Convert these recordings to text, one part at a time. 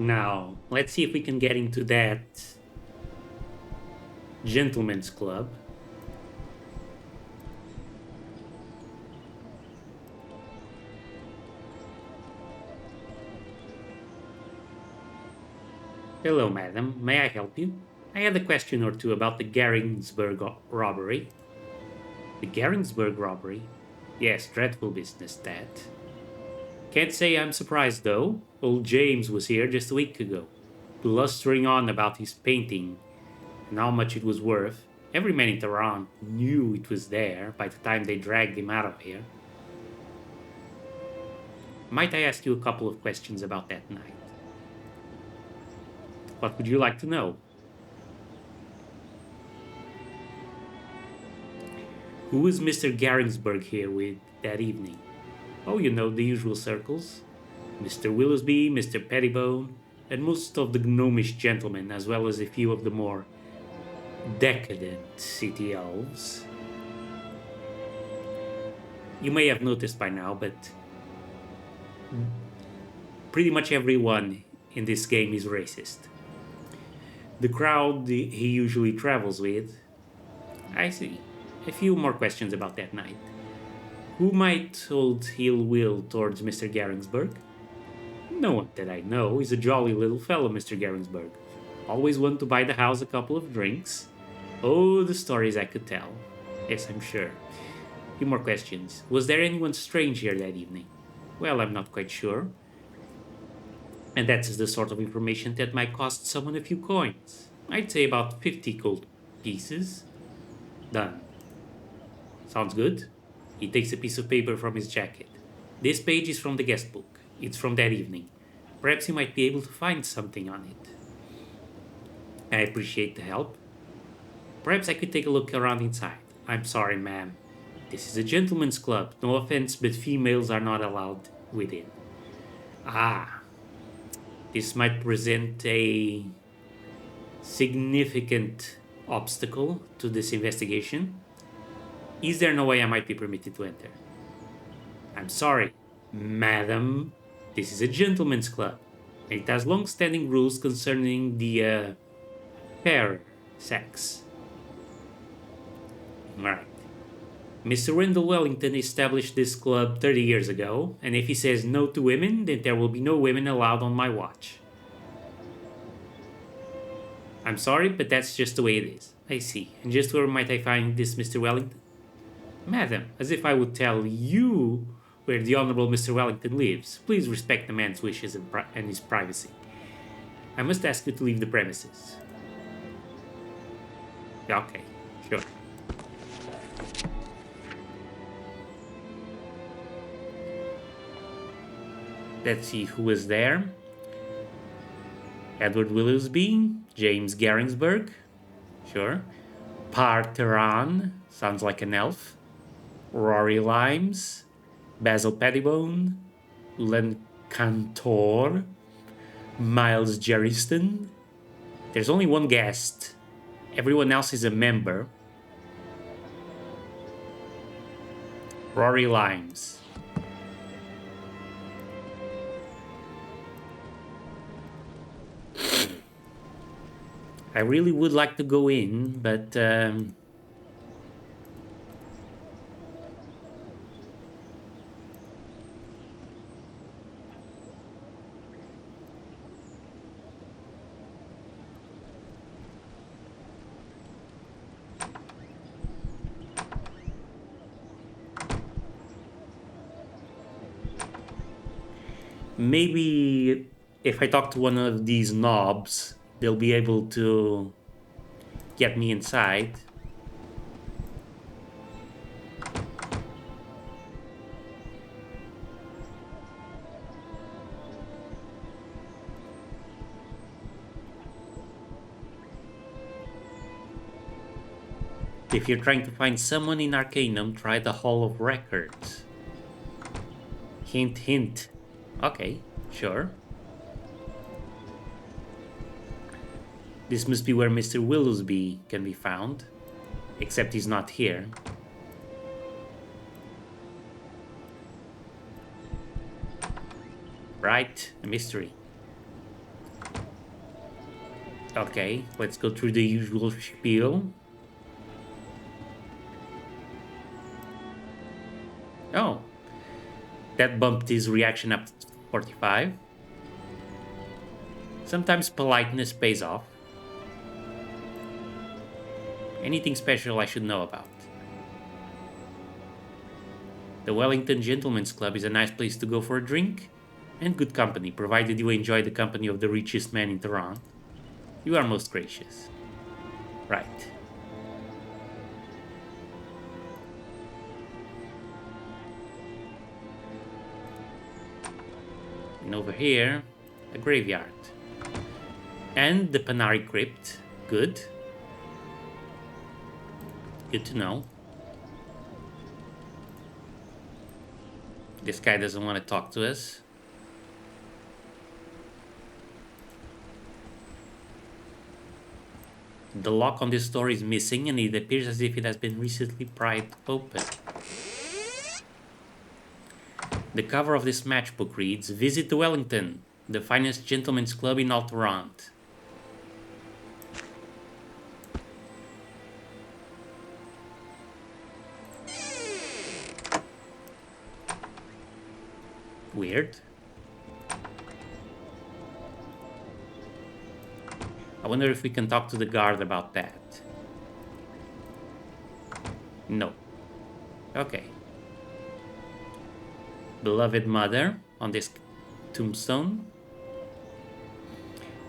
Now, let's see if we can get into that gentleman's club. Hello, madam. May I help you? I had a question or two about the robbery. The Garingsburg robbery? Yes, dreadful business, that. Can't say I'm surprised, though. Old James was here just a week ago, blustering on about his painting and how much it was worth. Every man in Tehran knew it was there by the time they dragged him out of here. Might I ask you a couple of questions about that night? What would you like to know? Who was Mr. Garingsburg here with that evening? Oh, you know, the usual circles. Mr. Willoughby, Mr. Pettibone, and most of the gnomish gentlemen, as well as a few of the more decadent city elves. You may have noticed by now, but pretty much everyone in this game is racist. The crowd he usually travels with. I see. A few more questions about that night. Who might hold ill will towards Mr. Garingsburg? No one that I know. He's a jolly little fellow, Mr. Garingsburg. Always one to buy the house a couple of drinks. Oh, the stories I could tell. Yes, I'm sure. A few more questions. Was there anyone strange here that evening? Well, I'm not quite sure. And that's the sort of information that might cost someone a few coins. I'd say about 50 gold pieces. Done. Sounds good. He takes a piece of paper from his jacket. This page is from the guest book. It's from that evening. Perhaps you might be able to find something on it. I appreciate the help. Perhaps I could take a look around inside. I'm sorry, ma'am. This is a gentleman's club. No offense, but females are not allowed within. Ah. This might present a significant obstacle to this investigation. Is there no way I might be permitted to enter? I'm sorry, madam. This is a gentleman's club. It has long-standing rules concerning the fair sex. Right. Mr. Wendell Wellington established this club 30 years ago, and if he says no to women, then there will be no women allowed on my watch. I'm sorry, but that's just the way it is. I see. And just where might I find this Mr. Wellington? Madam, as if I would tell you where the Honorable Mr. Wellington lives. Please respect the man's wishes and his privacy. I must ask you to leave the premises. Okay, sure. Let's see who was there. Edward Willoughby, James Garingsburg, sure. Parteran, sounds like an elf. Rory Limes, Basil Pettibone, Len Cantor, Miles Jerriston. There's only one guest. Everyone else is a member. Rory Limes. I really would like to go in, but maybe if I talk to one of these knobs, they'll be able to get me inside. If you're trying to find someone in Arcanum, try the Hall of Records. Hint, hint. Okay, sure. This must be where Mr. Willoughby can be found, except he's not here. Right, a mystery. Okay, let's go through the usual spiel. Oh, that bumped his reaction up to 45. Sometimes politeness pays off. Anything special I should know about? The Wellington Gentlemen's Club is a nice place to go for a drink and good company, provided you enjoy the company of the richest man in Tehran. You are most gracious. Right. And over here, a graveyard. And the Panari Crypt. Good. Good to know. This guy doesn't want to talk to us. The lock on this door is missing and it appears as if it has been recently pried open. The cover of this matchbook reads, "Visit the Wellington, the finest gentlemen's club in Altarant." Weird. I wonder if we can talk to the guard about that. No. Okay. Beloved mother on this tombstone.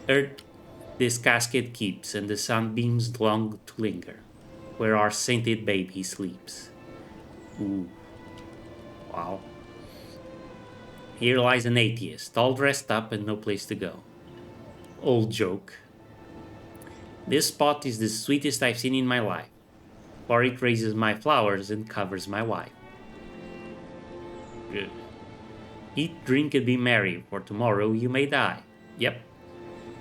Earth this casket keeps, and the sunbeams long to linger, where our sainted baby sleeps. Ooh. Wow. Here lies an atheist, all dressed up and no place to go. Old joke. This spot is the sweetest I've seen in my life, for it raises my flowers and covers my wife. Good. Eat, drink, and be merry, for tomorrow you may die. Yep.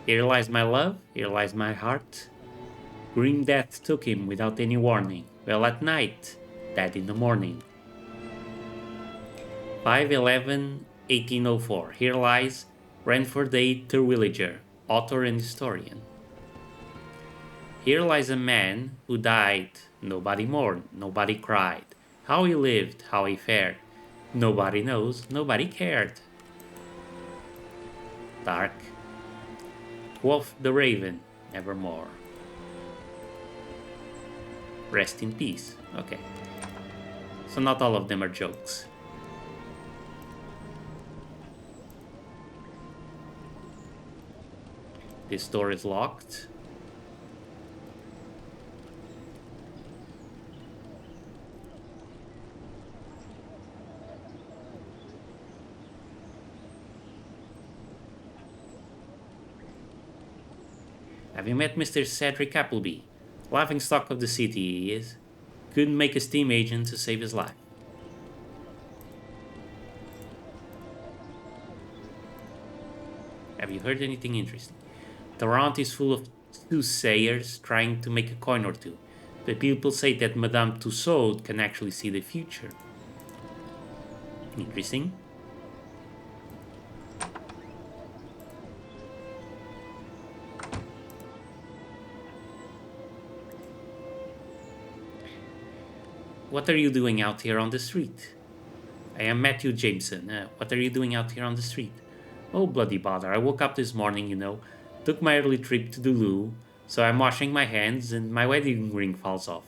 Here lies my love, here lies my heart. Grim death took him without any warning. Well, at night, dead in the morning. 5/11/1804. Here lies Ranford A. Terwilliger, author and historian. Here lies a man who died. Nobody mourned, nobody cried. How he lived, how he fared. Nobody knows, nobody cared. Dark. Quoth the raven, nevermore. Rest in peace. Okay. So not all of them are jokes. This door is locked. Have you met Mr. Cedric Appleby? Laughingstock of the city he is. Couldn't make a steam agent to save his life. Have you heard anything interesting? Tarant is full of soothsayers trying to make a coin or two, but people say that Madame Tussaud can actually see the future. Interesting. What are you doing out here on the street? I am Matthew Jameson. What are you doing out here on the street? Oh, bloody bother. I woke up this morning, took my early trip to the loo, so I'm washing my hands and my wedding ring falls off.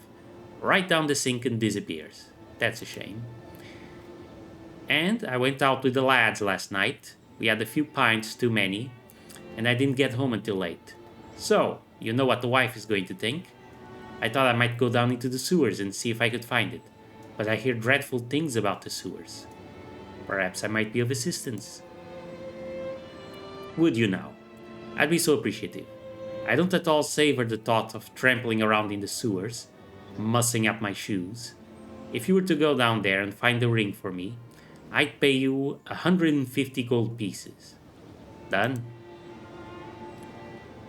Right down the sink and disappears. That's a shame. And I went out with the lads last night. We had a few pints too many, and I didn't get home until late. So, you know what the wife is going to think. I thought I might go down into the sewers and see if I could find it, but I hear dreadful things about the sewers. Perhaps I might be of assistance. Would you now? I'd be so appreciative. I don't at all savor the thought of trampling around in the sewers, mussing up my shoes. If you were to go down there and find the ring for me, I'd pay you 150 gold pieces. Done?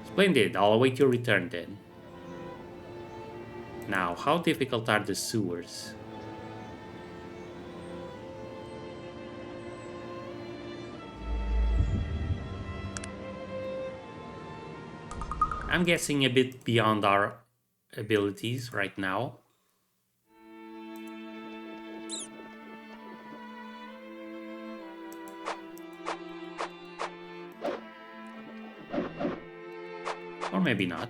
Splendid, I'll await your return then. Now, how difficult are the sewers? I'm guessing a bit beyond our abilities right now. Or maybe not.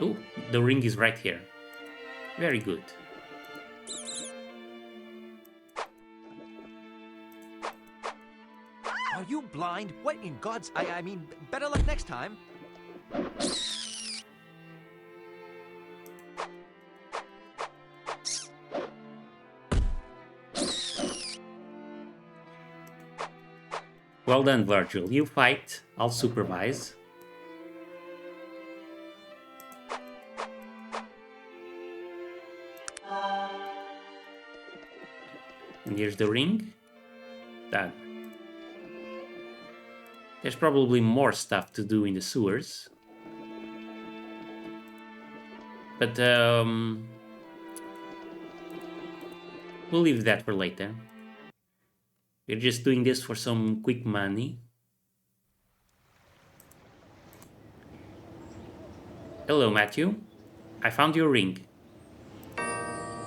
Oh, the ring is right here. Very good. Are you blind? What in God's... I mean, better luck next time. Well done, Virgil. You fight. I'll supervise. And here's the ring. Done. There's probably more stuff to do in the sewers. But, we'll leave that for later. We're just doing this for some quick money. Hello, Matthew. I found your ring.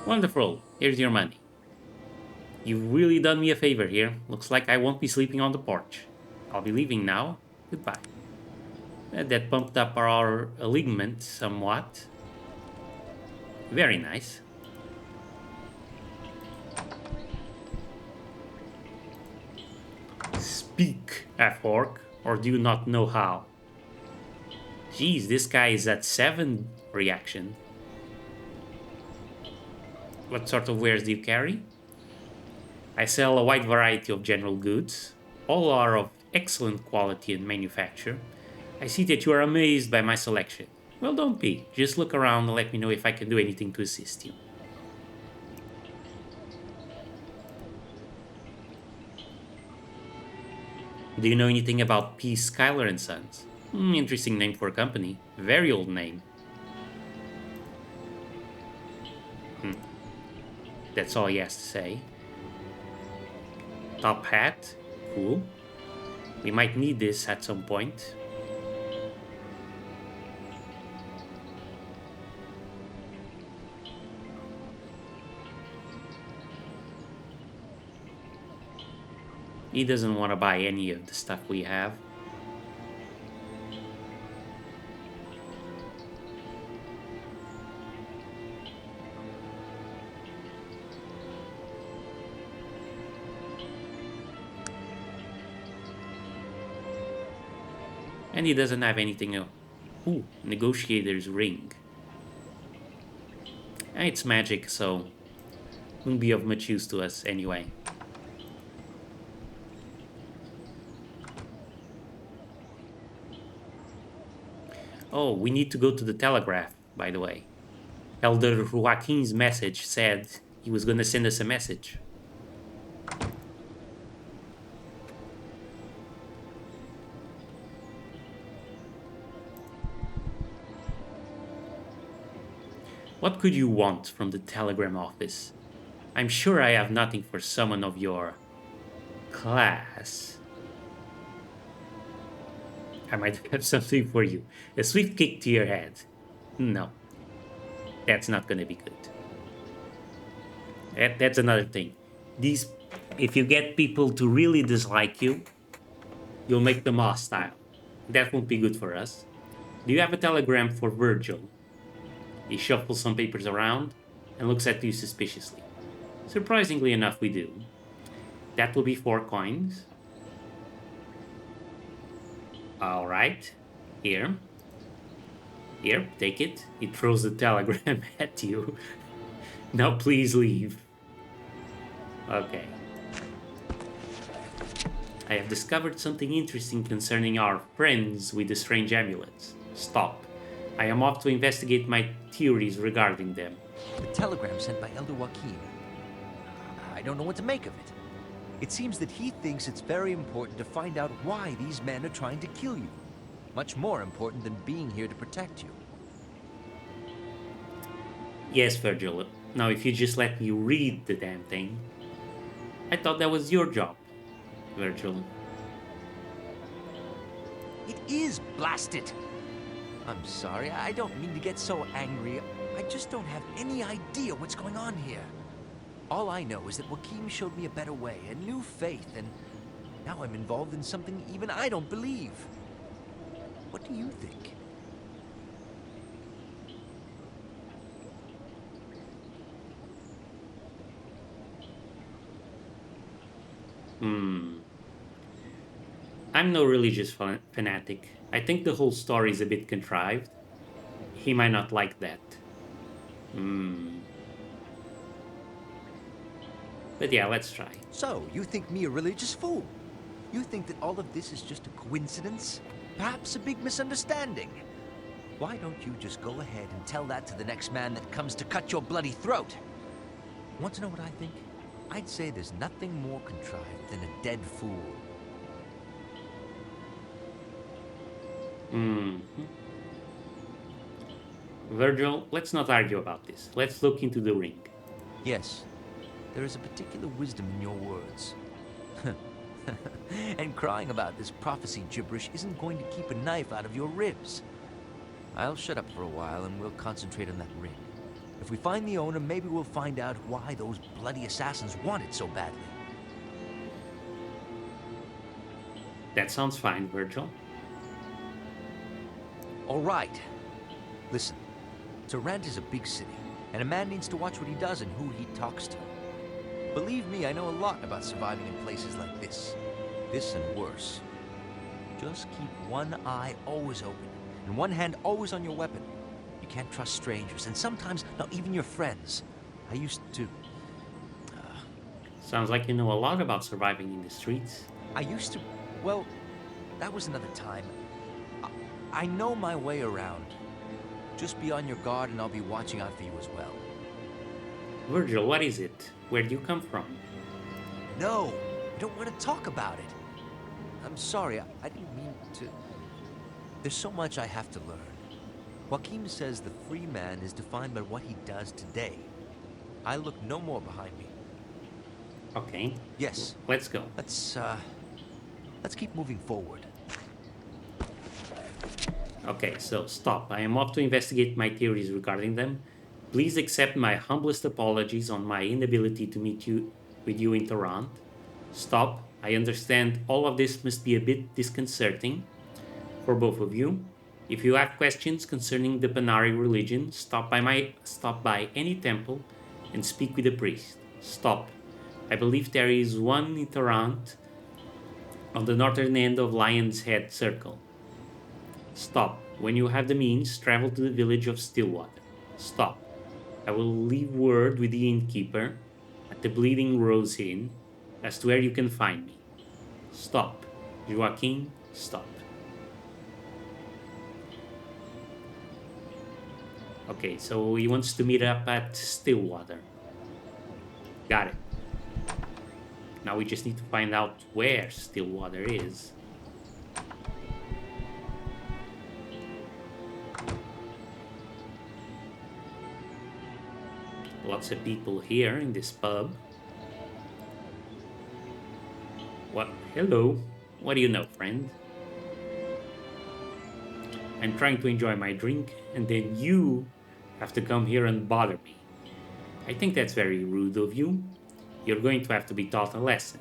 Wonderful. Here's your money. You've really done me a favor here. Looks like I won't be sleeping on the porch. I'll be leaving now. Goodbye. That bumped up our alignment somewhat. Very nice. Speak, half-orc, or do you not know how? Geez, this guy is at 7 reaction. What sort of wares do you carry? I sell a wide variety of general goods. All are of excellent quality and manufacture. I see that you are amazed by my selection. Well, don't be. Just look around and let me know if I can do anything to assist you. Do you know anything about P. Schuyler and Sons? Interesting name for a company. Very old name. That's all he has to say. Top hat. Cool. We might need this at some point. He doesn't want to buy any of the stuff we have. And he doesn't have anything else. Ooh, Negotiator's Ring. It's magic, so wouldn't be of much use to us anyway. Oh, we need to go to the telegraph, by the way. Elder Joaquin's message said he was going to send us a message. What could you want from the telegram office? I'm sure I have nothing for someone of your class. I might have something for you. A swift kick to your head. No, that's not gonna be good. That's another thing. If you get people to really dislike you, you'll make them hostile. That won't be good for us. Do you have a telegram for Virgil? He shuffles some papers around and looks at you suspiciously. Surprisingly enough, we do. That will be 4 coins. All right. Here. Here, take it. He throws the telegram at you. Now please leave. Okay. I have discovered something interesting concerning our friends with the strange amulets. Stop. I am off to investigate my theories regarding them. The telegram sent by Elder Joaquin. I don't know what to make of it. It seems that he thinks it's very important to find out why these men are trying to kill you. Much more important than being here to protect you. Yes, Virgil. Now, if you just let me read the damn thing. I thought that was your job, Virgil. It is, blast it! I'm sorry, I don't mean to get so angry. I just don't have any idea what's going on here. All I know is that Joaquin showed me a better way, a new faith, and now I'm involved in something even I don't believe. What do you think? I'm no religious fanatic. I think the whole story is a bit contrived. He might not like that. But yeah, let's try. So, you think me a religious fool? You think that all of this is just a coincidence? Perhaps a big misunderstanding? Why don't you just go ahead and tell that to the next man that comes to cut your bloody throat? Want to know what I think? I'd say there's nothing more contrived than a dead fool. Virgil, let's not argue about this. Let's look into the ring. Yes, there is a particular wisdom in your words. And crying about this prophecy gibberish isn't going to keep a knife out of your ribs. I'll shut up for a while and we'll concentrate on that ring. If we find the owner, maybe we'll find out why those bloody assassins want it so badly. That sounds fine, Virgil. All right. Listen, Tarrant is a big city, and a man needs to watch what he does and who he talks to. Believe me, I know a lot about surviving in places like this. This and worse. Just keep one eye always open, and one hand always on your weapon. You can't trust strangers, and sometimes not even your friends. I used to... Sounds like you know a lot about surviving in the streets. Well, that was another time. I know my way around. Just be on your guard and I'll be watching out for you as well. Virgil, what is it? Where do you come from? No, I don't want to talk about it. I'm sorry, I didn't mean to... There's so much I have to learn. Joaquin says the free man is defined by what he does today. I look no more behind me. Okay. Yes. Let's go. Let's keep moving forward. Okay, so stop. I am off to investigate my theories regarding them. Please accept my humblest apologies on my inability to meet with you in Toronto. Stop. I understand all of this must be a bit disconcerting for both of you. If you have questions concerning the Panari religion, stop by any temple and speak with the priest. Stop. I believe there is one in Toronto on the northern end of Lion's Head Circle. Stop. When you have the means, travel to the village of Stillwater. Stop. I will leave word with the innkeeper at the Bleeding Rose Inn as to where you can find me. Stop. Joaquin, stop. Okay, so he wants to meet up at Stillwater. Got it. Now we just need to find out where Stillwater is. Lots of people here in this pub. What? Hello. What do you know, friend? I'm trying to enjoy my drink, and then you have to come here and bother me. I think that's very rude of you. You're going to have to be taught a lesson.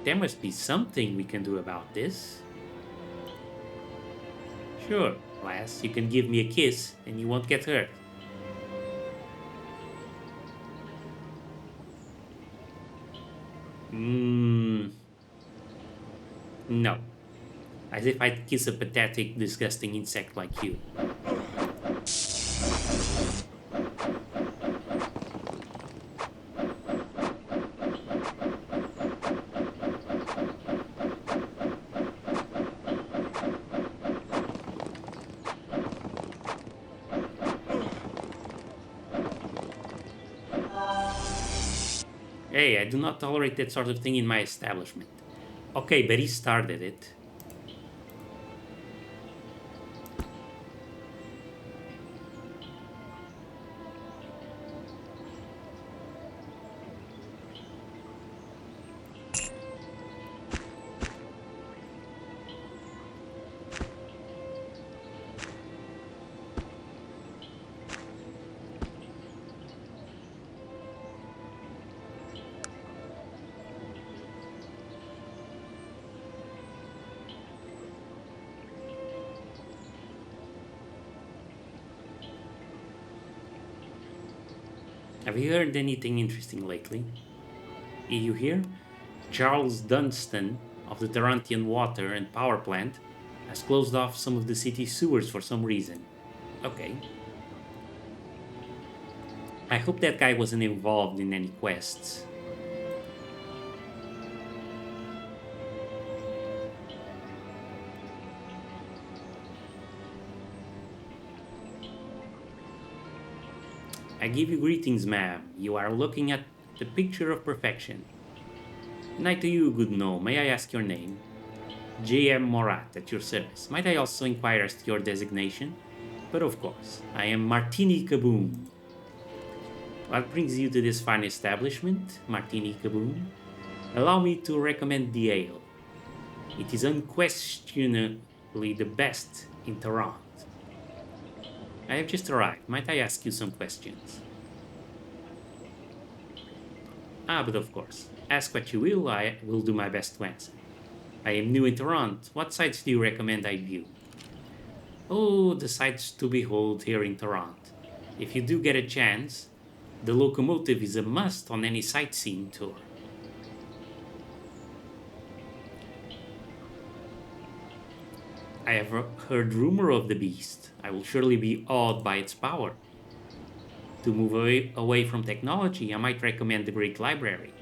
There must be something we can do about this. Sure, lass, you can give me a kiss and you won't get hurt. No. As if I'd kiss a pathetic, disgusting insect like you. Hey, I do not tolerate that sort of thing in my establishment. Okay, but he started it. Have you heard anything interesting lately? You hear? Charles Dunstan of the Tarantian Water and Power Plant has closed off some of the city's sewers for some reason. Okay. I hope that guy wasn't involved in any quests. I give you greetings, ma'am. You are looking at the picture of perfection. Night to you, good gnome. May I ask your name? J.M. Morat, at your service. Might I also inquire as to your designation? But of course, I am Martini Kaboom. What brings you to this fine establishment, Martini Kaboom? Allow me to recommend the ale. It is unquestionably the best in Toronto. I have just arrived. Might I ask you some questions? But of course, ask what you will, I will do my best to answer. I am new in Toronto. What sites do you recommend I view? Oh, the sights to behold here in Toronto. If you do get a chance, the locomotive is a must on any sightseeing tour. I have heard rumor of the beast. I will surely be awed by its power. To move away from technology, I might recommend the Great Library.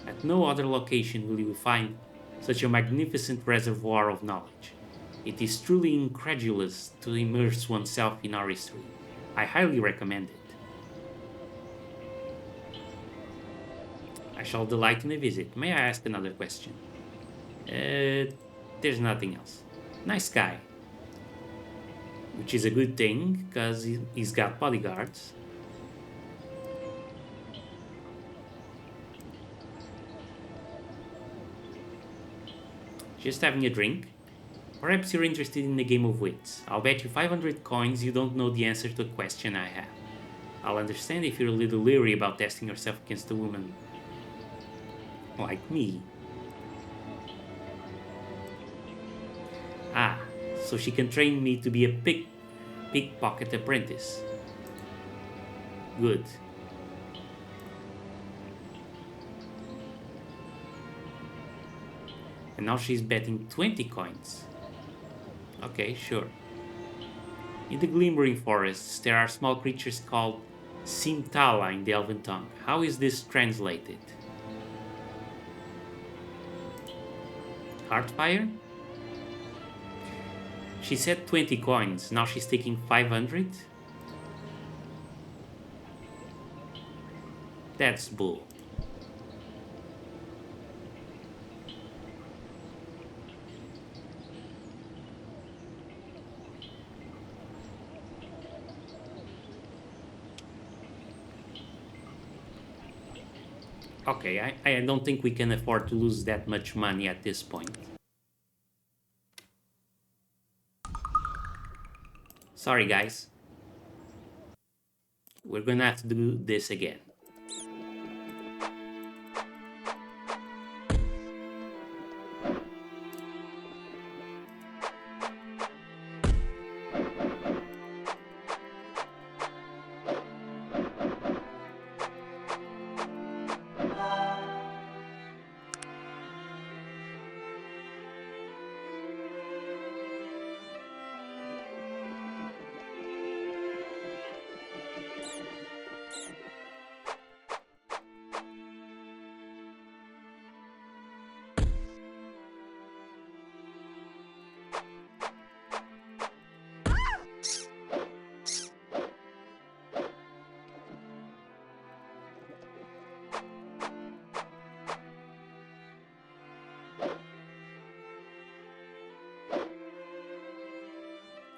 At no other location will you find such a magnificent reservoir of knowledge. It is truly incredulous to immerse oneself in our history. I highly recommend it. I shall delight in a visit. May I ask another question? There's nothing else. Nice guy. Which is a good thing, because he's got bodyguards. Just having a drink. Perhaps you're interested in a game of wits. I'll bet you 500 coins you don't know the answer to a question I have. I'll understand if you're a little leery about testing yourself against a woman like me. Ah, so she can train me to be a pickpocket apprentice. Good. And now she's betting 20 coins. Okay, sure. In the glimmering forests, there are small creatures called Simtala in the Elven tongue. How is this translated? Heartfire? She said 20 coins, now she's taking 500? That's bull. Okay, I don't think we can afford to lose that much money at this point. Sorry, guys. We're gonna have to do this again.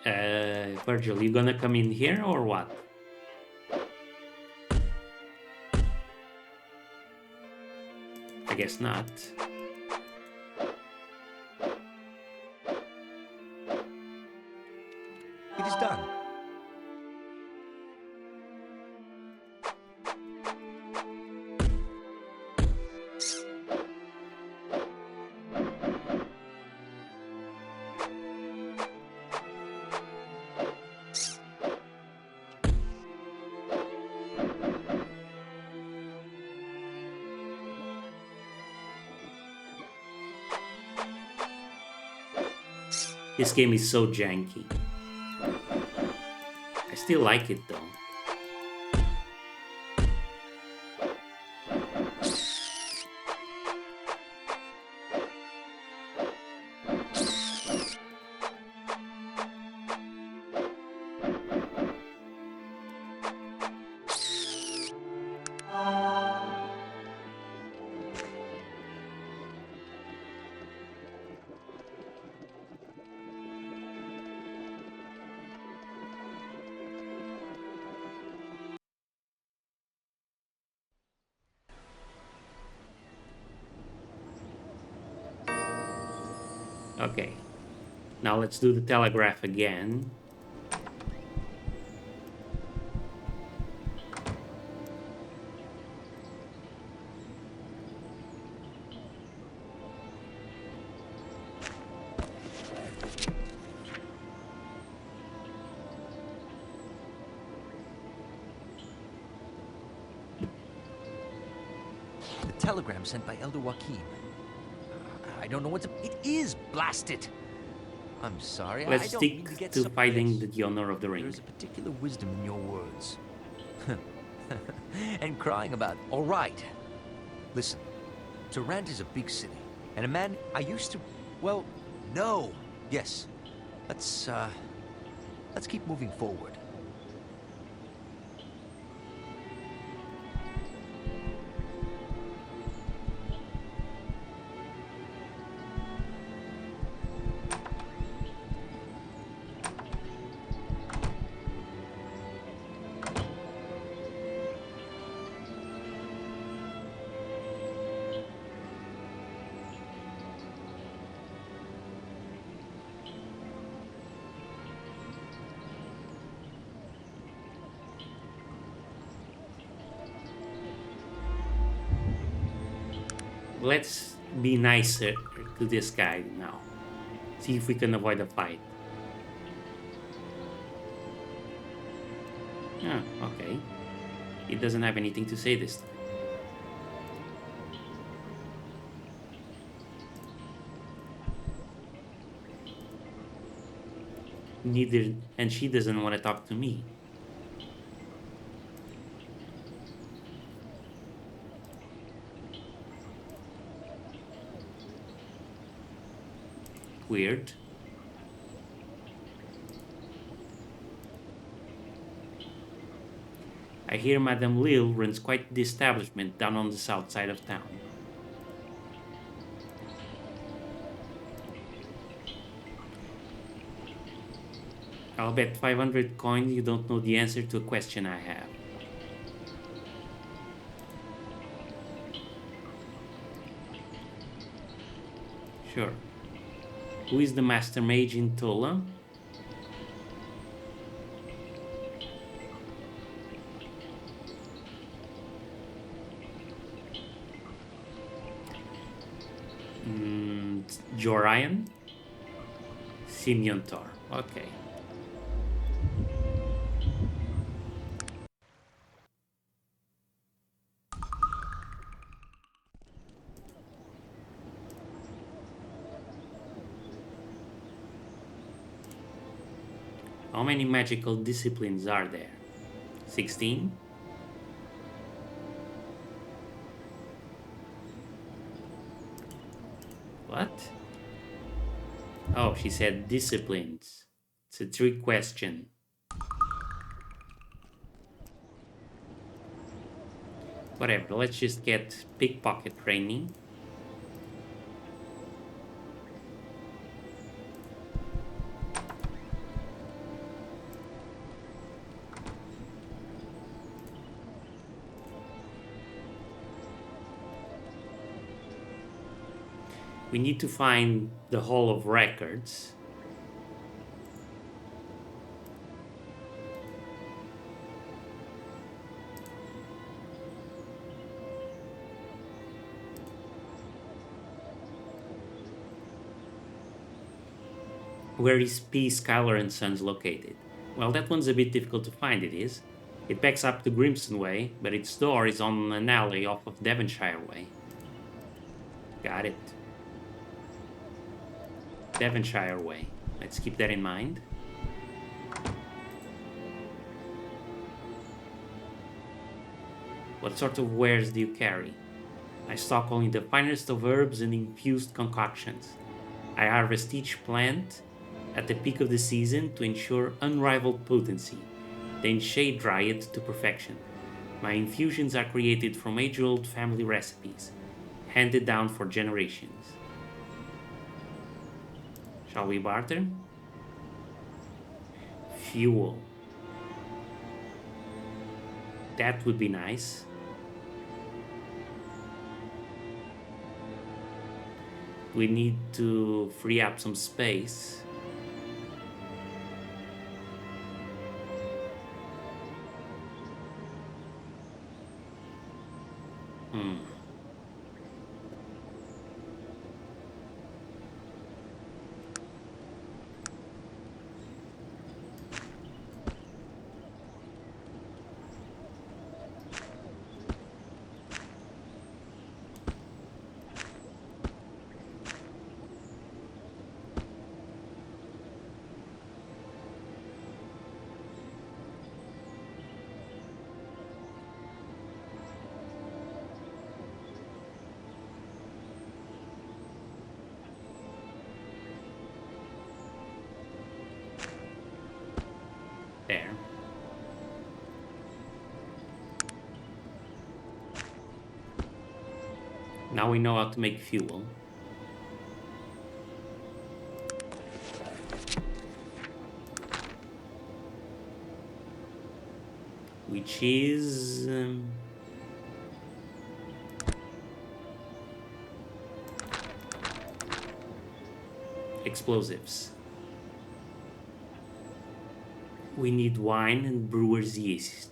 Virgil, you gonna come in here or what? I guess not. It is done. This game is so janky. I still like it though. Okay, now let's do the telegraph again. The telegram sent by Elder Joaquin. I don't know what to... It is blasted! I'm sorry, Let's I don't stick mean to get to so... fighting Yes. the honor of the ring. There's a particular wisdom in your words. And crying about... All right. Listen, Durant is a big city. And a man I used to... Well, no. Yes. Let's keep moving forward. Let's be nicer to this guy now. See if we can avoid a fight. Ah, okay. He doesn't have anything to say this time. Neither, and she doesn't want to talk to me. Weird. I hear Madame Lille runs quite the establishment down on the south side of town. I'll bet 500 coins you don't know the answer to a question I have. Sure. Who is the master mage in Tola? Jorian? Simeon Tor. Okay. How many magical disciplines are there? 16? What? Oh, she said disciplines. It's a trick question. Whatever, let's just get pickpocket training. We need to find the Hall of Records. Where is P. Skylar and Sons located? Well, that one's a bit difficult to find, it is. It backs up to Grimston Way, but its door is on an alley off of Devonshire Way. Got it. Devonshire Way. Let's keep that in mind. What sort of wares do you carry? I stock only the finest of herbs and infused concoctions. I harvest each plant at the peak of the season to ensure unrivaled potency, then shade dry it to perfection. My infusions are created from age-old family recipes, handed down for generations. Shall we barter? Fuel. That would be nice. We need to free up some space. There. Now we know how to make fuel. Which is... explosives. We need wine and brewer's yeast.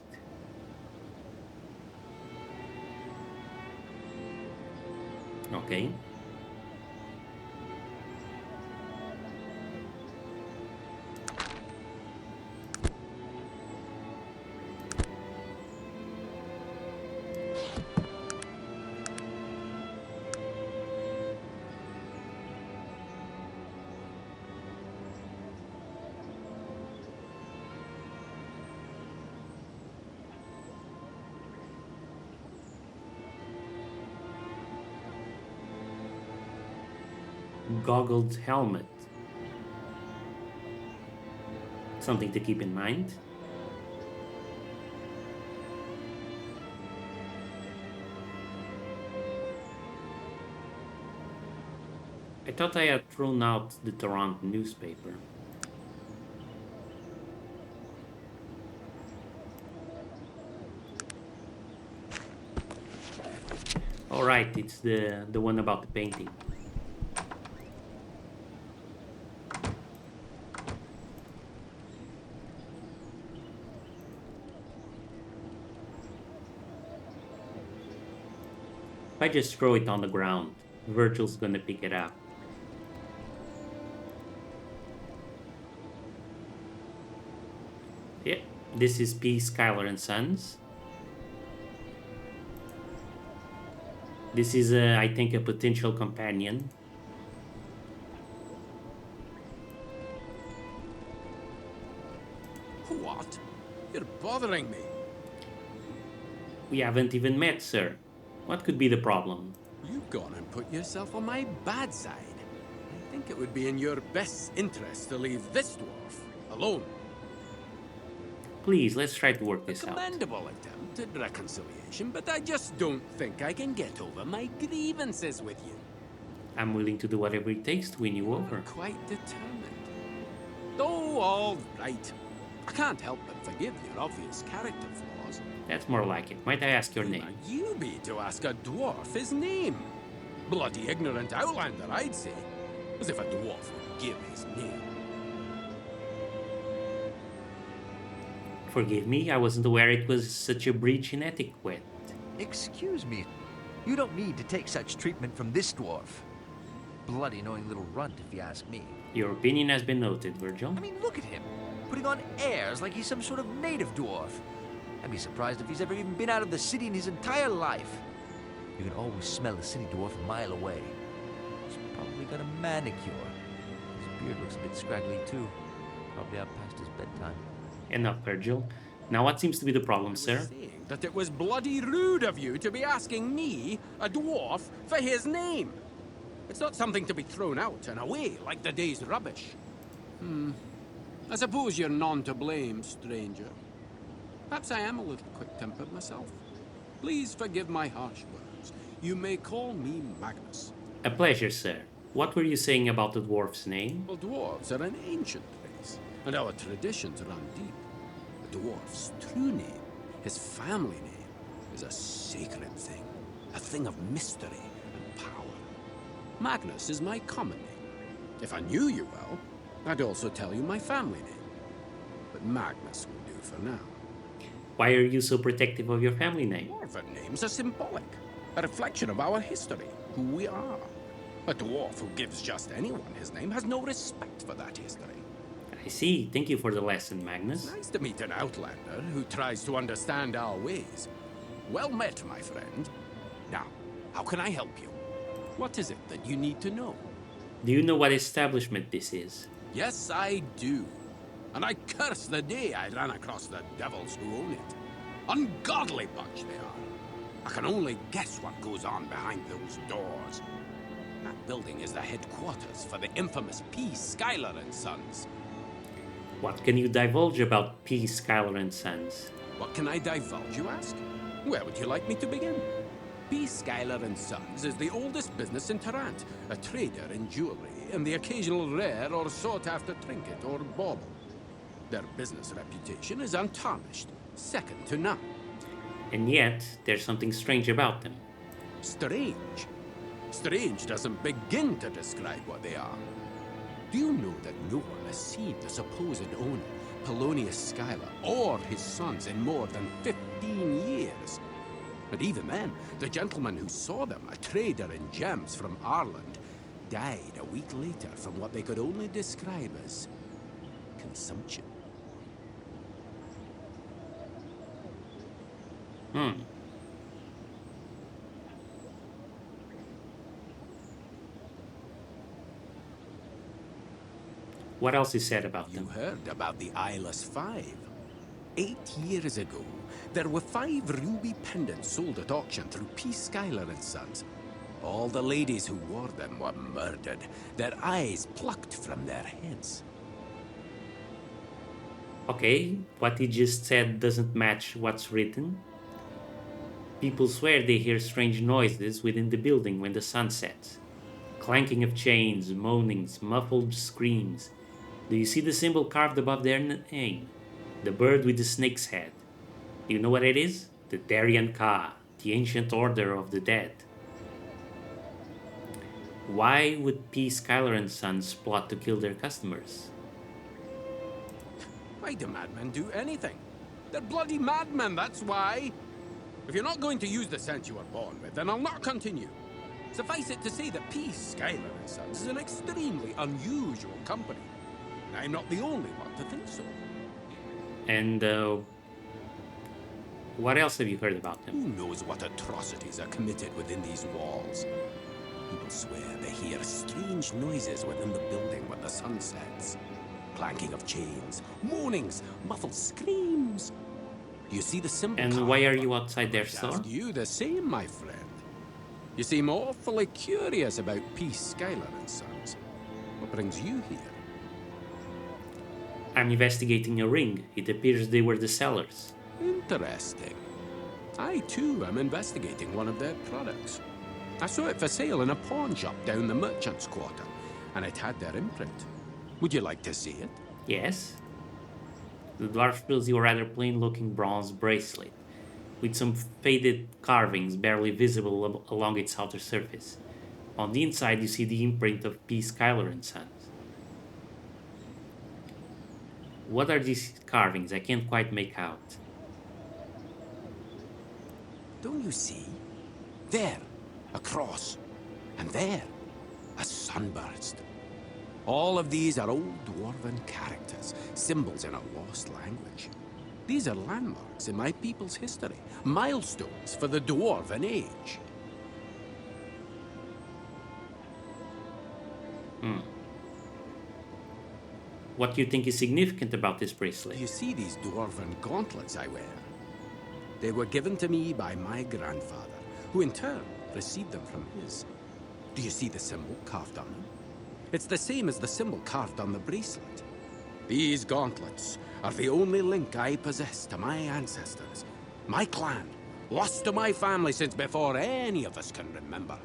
Okay. Goggled helmet. Something to keep in mind. I thought I had thrown out the Toronto newspaper. Alright, it's the one about the painting. If I just throw it on the ground, Virgil's gonna pick it up. Yeah, this is P. Skylar and Sons. This is, I think, a potential companion. What? You're bothering me. We haven't even met, sir. What could be the problem? You've gone and put yourself on my bad side. I think it would be in your best interest to leave this dwarf alone. Please, let's try to work this out. Commendable attempt at reconciliation, but I just don't think I can get over my grievances with you. I'm willing to do whatever it takes to win you over. You're quite determined. Oh, all right. I can't help but forgive your obvious character flaws. That's more like it. Might I ask your Who name? might you be to ask a dwarf his name? Bloody ignorant outlander, I'd say. As if a dwarf would give his name. Forgive me, I wasn't aware it was such a breach in etiquette. Excuse me. You don't need to take such treatment from this dwarf. Bloody annoying little runt, if you ask me. Your opinion has been noted, Virgil. I mean, look at him. Putting on airs like he's some sort of native dwarf. I'd be surprised if he's ever even been out of the city in his entire life. You can always smell a city dwarf a mile away. He's probably got a manicure. His beard looks a bit scraggly, too. Probably out past his bedtime. Enough, Virgil. Now what seems to be the problem, sir? Saying that it was bloody rude of you to be asking me, a dwarf, for his name. It's not something to be thrown out and away like the day's rubbish. I suppose you're none to blame, stranger. Perhaps I am a little quick-tempered myself. Please forgive my harsh words. You may call me Magnus. A pleasure, sir. What were you saying about the dwarf's name? Well, dwarves are an ancient race, and our traditions run deep. A dwarf's true name, his family name, is a sacred thing. A thing of mystery and power. Magnus is my common name. If I knew you well, I'd also tell you my family name. But Magnus will do for now. Why are you so protective of your family name? Dwarven names are symbolic, a reflection of our history, who we are. A dwarf who gives just anyone his name has no respect for that history. I see. Thank you for the lesson, Magnus. Nice to meet an outlander who tries to understand our ways. Well met, my friend. Now, how can I help you? What is it that you need to know? Do you know what establishment this is? Yes, I do. And I curse the day I ran across the devils who own it. Ungodly bunch they are. I can only guess what goes on behind those doors. That building is the headquarters for the infamous P. Schuyler and Sons. What can you divulge about P. Schuyler and Sons? What can I divulge, you ask? Where would you like me to begin? P. Schuyler and Sons is the oldest business in Tarrant, a trader in jewelry and the occasional rare or sought-after trinket or bauble. Their business reputation is untarnished, second to none. And yet, there's something strange about them. Strange? Strange doesn't begin to describe what they are. Do you know that no one has seen the supposed owner, Polonius Schuyler, or his sons in more than 15 years? And even then, the gentleman who saw them, a trader in gems from Ireland, died a week later from what they could only describe as consumption. What else is said about You them? heard about the Eyeless Five. 8 years ago, there were 5 ruby pendants sold at auction through P. Schuyler and Sons. All the ladies who wore them were murdered, their eyes plucked from their heads. Okay, what he just said doesn't match what's written. People swear they hear strange noises within the building when the sun sets. Clanking of chains, moanings, muffled screams. Do you see the symbol carved above their name? The bird with the snake's head. Do you know what it is? The Darien Ka, the ancient order of the dead. Why would P. Schuyler and Sons plot to kill their customers? Why do madmen do anything? They're bloody madmen, that's why! If you're not going to use the sense you were born with, then I'll not continue. Suffice it to say that P. Schuyler and Sons is an extremely unusual company. And I'm not the only one to think so. And what else have you heard about Who them? knows what atrocities are committed within these walls? People swear they hear strange noises within the building when the sun sets. Clanking of chains, moanings, muffled screams. Do you see the symbol? And why are you outside their I'd store? ask you the same, my friend. You seem awfully curious about P. Schuyler and Sons. What brings you here? I'm investigating a ring. It appears they were the sellers. Interesting. I, too, am investigating one of their products. I saw it for sale in a pawn shop down the merchant's quarter, and it had their imprint. Would you like to see it? Yes? The dwarf shows you a rather plain-looking bronze bracelet, with some faded carvings barely visible along its outer surface. On the inside, you see the imprint of P. Schuyler and Sons. What are these carvings? I can't quite make out. Don't you see? There, a cross. And there, a sunburst. All of these are old dwarven characters, symbols in a lost language. These are landmarks in my people's history, milestones for the dwarven age. What do you think is significant about this Do bracelet? you see these dwarven gauntlets I wear? They were given to me by my grandfather, who in turn received them from his. Do you see the symbol carved on them? It's the same as the symbol carved on the bracelet. These gauntlets are the only link I possess to my ancestors, my clan, lost to my family since before any of us can remember.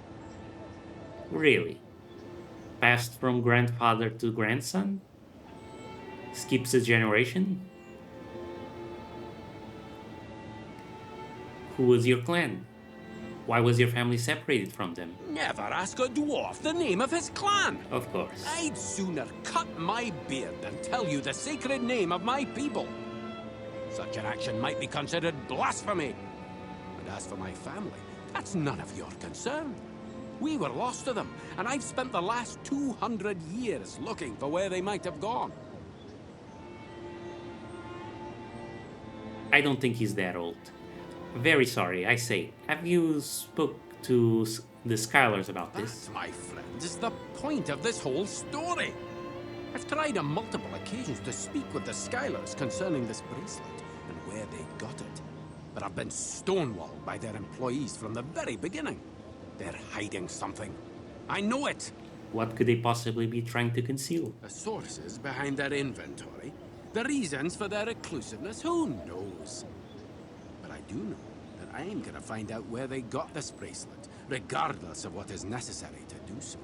Really? Passed from grandfather to grandson? Skips a generation? Who was your clan? Why was your family separated from them? Never ask a dwarf the name of his clan! Of course. I'd sooner cut my beard than tell you the sacred name of my people. Such an action might be considered blasphemy. And as for my family, that's none of your concern. We were lost to them, and I've spent the last 200 years looking for where they might have gone. I don't think he's that old. Very sorry, I say. Have you spoke to the Schylers about That, this? my friend, is the point of this whole story. I've tried on multiple occasions to speak with the Schylers concerning this bracelet and where they got it. But I've been stonewalled by their employees from the very beginning. They're hiding something. I know it. What could they possibly be trying to conceal? The sources behind their inventory, the reasons for their exclusiveness, who knows? But I do know that I'm gonna find out where they got this bracelet, regardless of what is necessary to do so.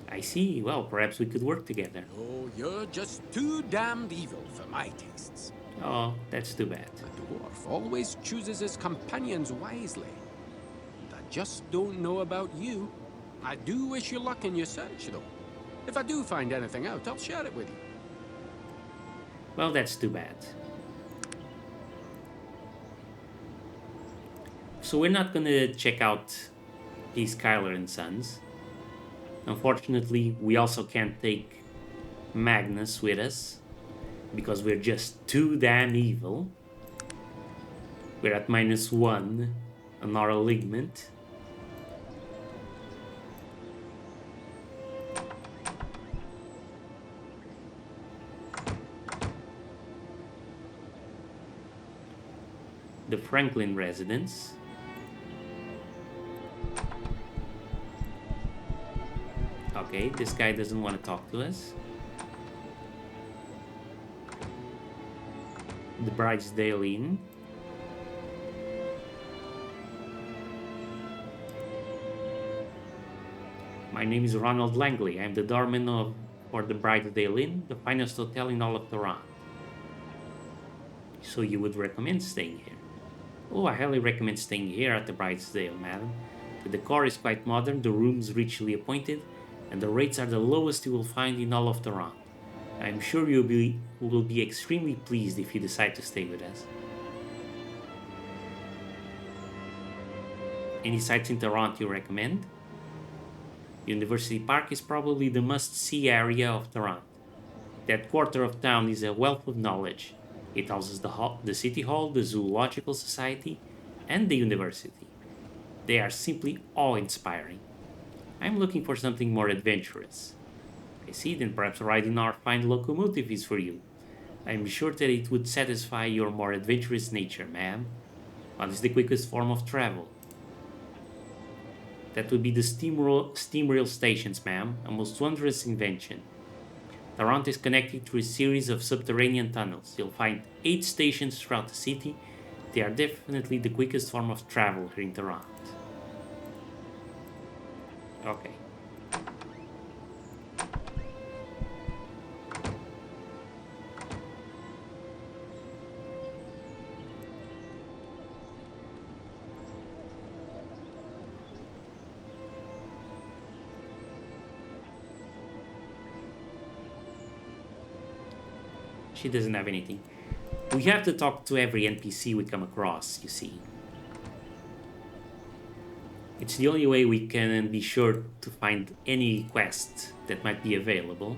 I see. Well, perhaps we could work together. Oh, you're just too damned evil for my tastes. Oh, that's too bad. A dwarf always chooses his companions wisely. And I just don't know about you. I do wish you luck in your search, though. If I do find anything out, I'll share it with you. Well, that's too bad. So we're not gonna check out these Skylar and Sons. Unfortunately, we also can't take Magnus with us because we're just too damn evil. We're at -1 on our alignment. The Franklin residence. Okay, this guy doesn't want to talk to us. The Bridesdale Inn. My name is Ronald Langley. I'm the doorman for the Bridesdale Inn, the finest hotel in all of Toronto. So you would recommend staying here? Oh, I highly recommend staying here at the Bridesdale, madam. The decor is quite modern, the rooms richly appointed, and the rates are the lowest you will find in all of Toronto. I'm sure you will be extremely pleased if you decide to stay with us. Any sites in Toronto you recommend? University Park is probably the must-see area of Toronto. That quarter of town is a wealth of knowledge. It houses the City Hall, the Zoological Society, and the university. They are simply awe-inspiring. I'm looking for something more adventurous. I see, then perhaps riding our fine locomotive is for you. I'm sure that it would satisfy your more adventurous nature, ma'am. What is the quickest form of travel? That would be the steam rail stations, ma'am, a most wondrous invention. Toronto is connected through a series of subterranean tunnels. You'll find 8 stations throughout the city. They are definitely the quickest form of travel here in Toronto. Okay. She doesn't have anything. We have to talk to every NPC we come across, you see. It's the only way we can be sure to find any quest that might be available.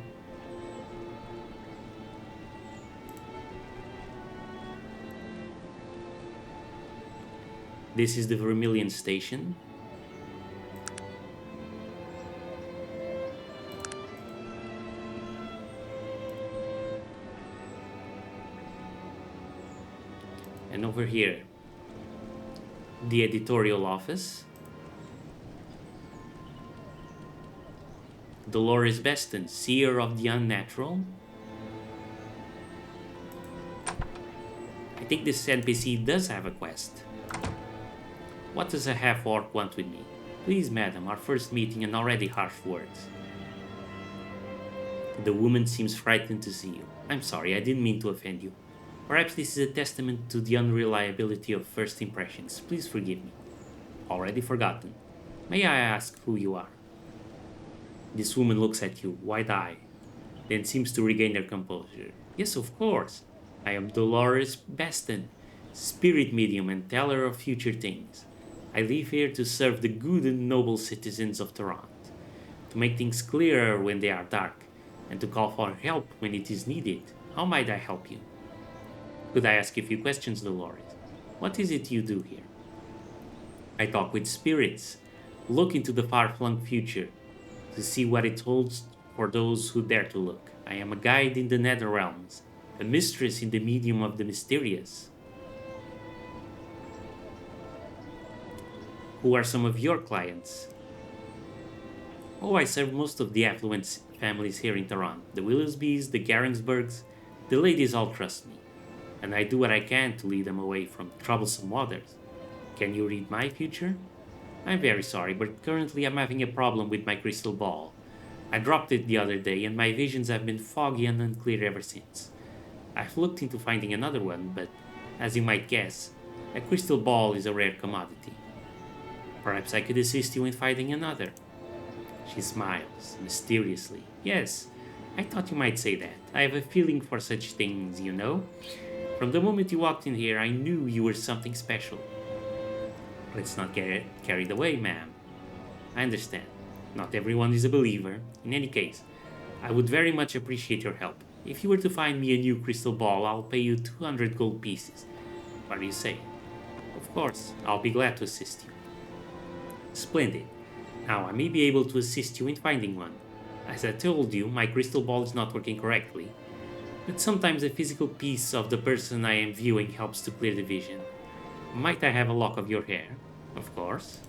This is the Vermilion Station. And over here, the editorial office. Dolores Beston, seer of the unnatural. I think this NPC does have a quest. What does a half-orc want with me? Please, madam, our first meeting and already harsh words. The woman seems frightened to see you. I'm sorry, I didn't mean to offend you. Perhaps this is a testament to the unreliability of first impressions. Please forgive me. Already forgotten. May I ask who you are? This woman looks at you, wide-eyed, then seems to regain her composure. Yes, of course. I am Dolores Beston, spirit medium and teller of future things. I live here to serve the good and noble citizens of Toronto, to make things clearer when they are dark, and to call for help when it is needed. How might I help you? Could I ask a few questions, Dolores? What is it you do here? I talk with spirits, look into the far-flung future, to see what it holds for those who dare to look. I am a guide in the nether realms, a mistress in the medium of the mysterious. Who are some of your clients? Oh, I serve most of the affluent families here in Toronto. The Willoughbys, the Garensbergs, the ladies all trust me. And I do what I can to lead them away from troublesome waters. Can you read my future? I'm very sorry, but currently I'm having a problem with my crystal ball. I dropped it the other day and my visions have been foggy and unclear ever since. I've looked into finding another one, but as you might guess, a crystal ball is a rare commodity. Perhaps I could assist you in finding another. She smiles, mysteriously. Yes, I thought you might say that. I have a feeling for such things, you know. From the moment you walked in here, I knew you were something special. Let's not get carried away, ma'am. I understand. Not everyone is a believer. In any case, I would very much appreciate your help. If you were to find me a new crystal ball, I'll pay you 200 gold pieces. What do you say? Of course, I'll be glad to assist you. Splendid. Now, I may be able to assist you in finding one. As I told you, my crystal ball is not working correctly, but sometimes a physical piece of the person I am viewing helps to clear the vision. Might I have a lock of your hair? Of course.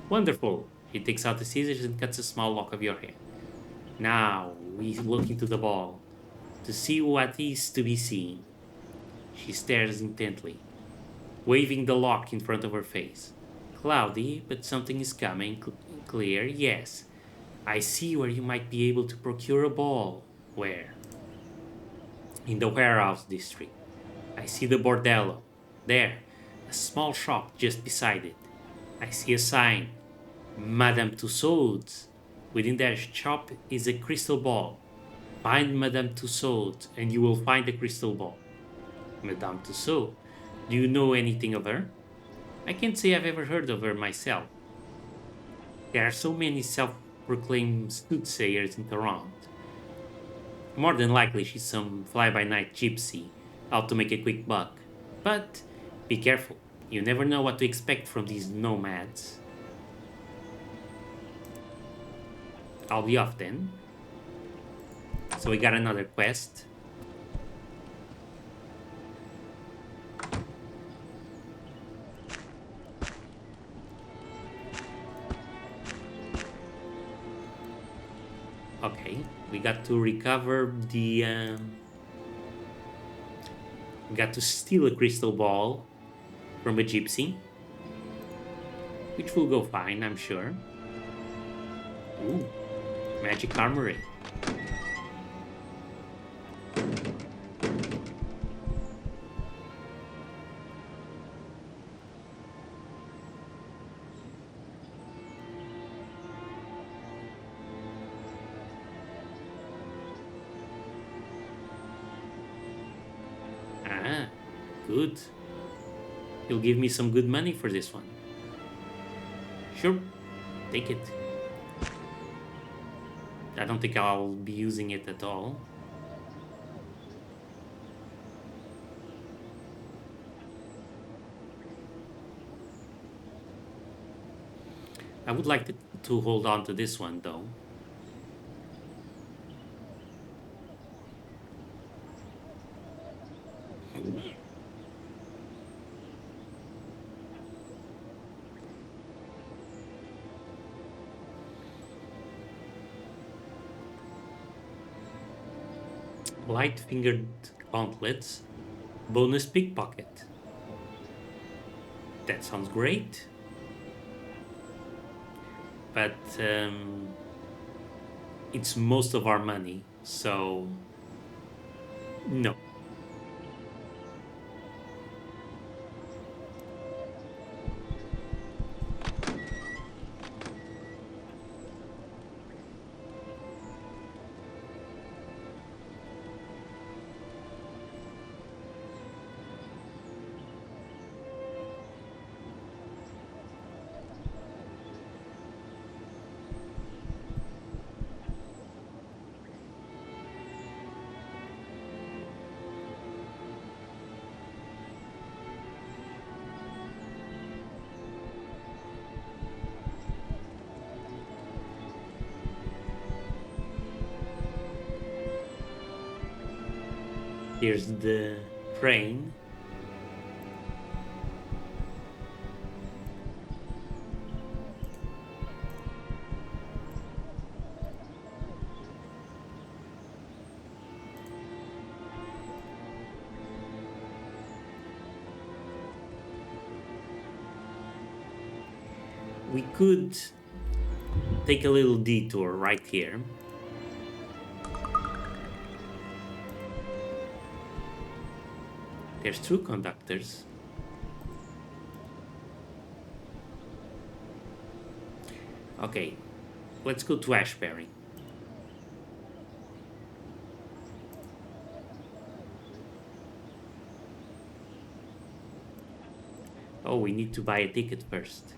Wonderful. He takes out the scissors and cuts a small lock of your hair. Now, we look into the ball, to see what is to be seen. She stares intently, waving the lock in front of her face. Cloudy, but something is coming. Clear, yes. I see where you might be able to procure a ball. Where? In the warehouse district. I see the bordello. There, a small shop just beside it. I see a sign. Madame Tussauds. Within that shop is a crystal ball. Find Madame Tussauds and you will find a crystal ball. Madame Tussauds? Do you know anything of her? I can't say I've ever heard of her myself. There are so many self-proclaimed soothsayers in Toronto. More than likely she's some fly-by-night gypsy out to make a quick buck. But be careful. You never know what to expect from these nomads. I'll be off then. So we got another quest. Okay, we got to recover the... we got to steal a crystal ball from a gypsy. Which will go fine, I'm sure. Ooh, magic armory. Good. You'll give me some good money for this one. Sure, take it. I don't think I'll be using it at all. I would like to hold on to this one though. Light-fingered gauntlets, bonus pickpocket. That sounds great. But it's most of our money, so no. Here's the train. We could take a little detour right here. There's two conductors. Okay, let's go to Ashbury. Oh, we need to buy a ticket first.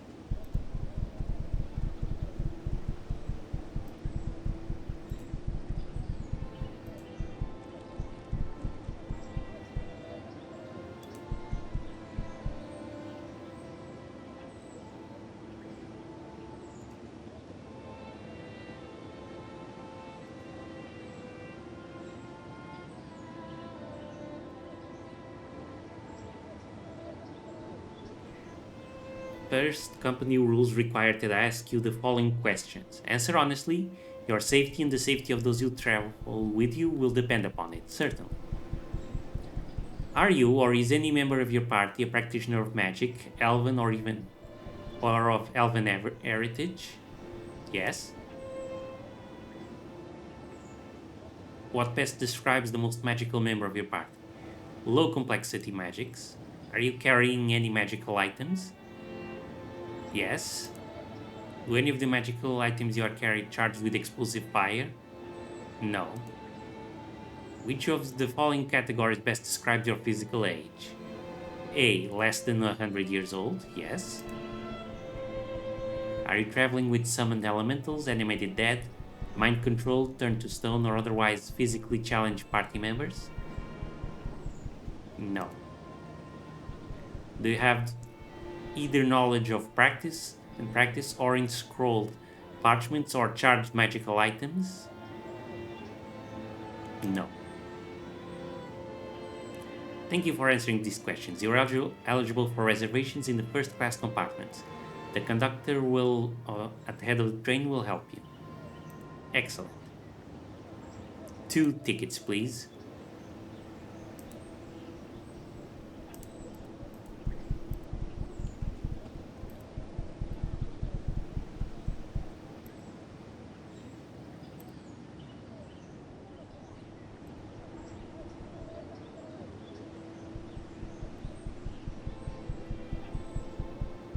First, company rules require that I ask you the following questions. Answer honestly. Your safety and the safety of those you travel with you will depend upon it, certainly. Are you or is any member of your party a practitioner of magic, elven or of elven heritage? Yes. What best describes the most magical member of your party? Low complexity magics. Are you carrying any magical items? Yes. Do any of the magical items you are carrying charged with explosive fire? No. Which of the following categories best describes your physical age? A. Less than 100 years old? Yes. Are you traveling with summoned elementals, animated dead, mind controlled, turned to stone, or otherwise physically challenged party members? No. Do you have either knowledge of practice or in scrolled parchments or charged magical items? No. Thank you for answering these questions. You're eligible for reservations in the first class compartments. The conductor will, at the head of the train, will help you. Excellent. 2 tickets, please.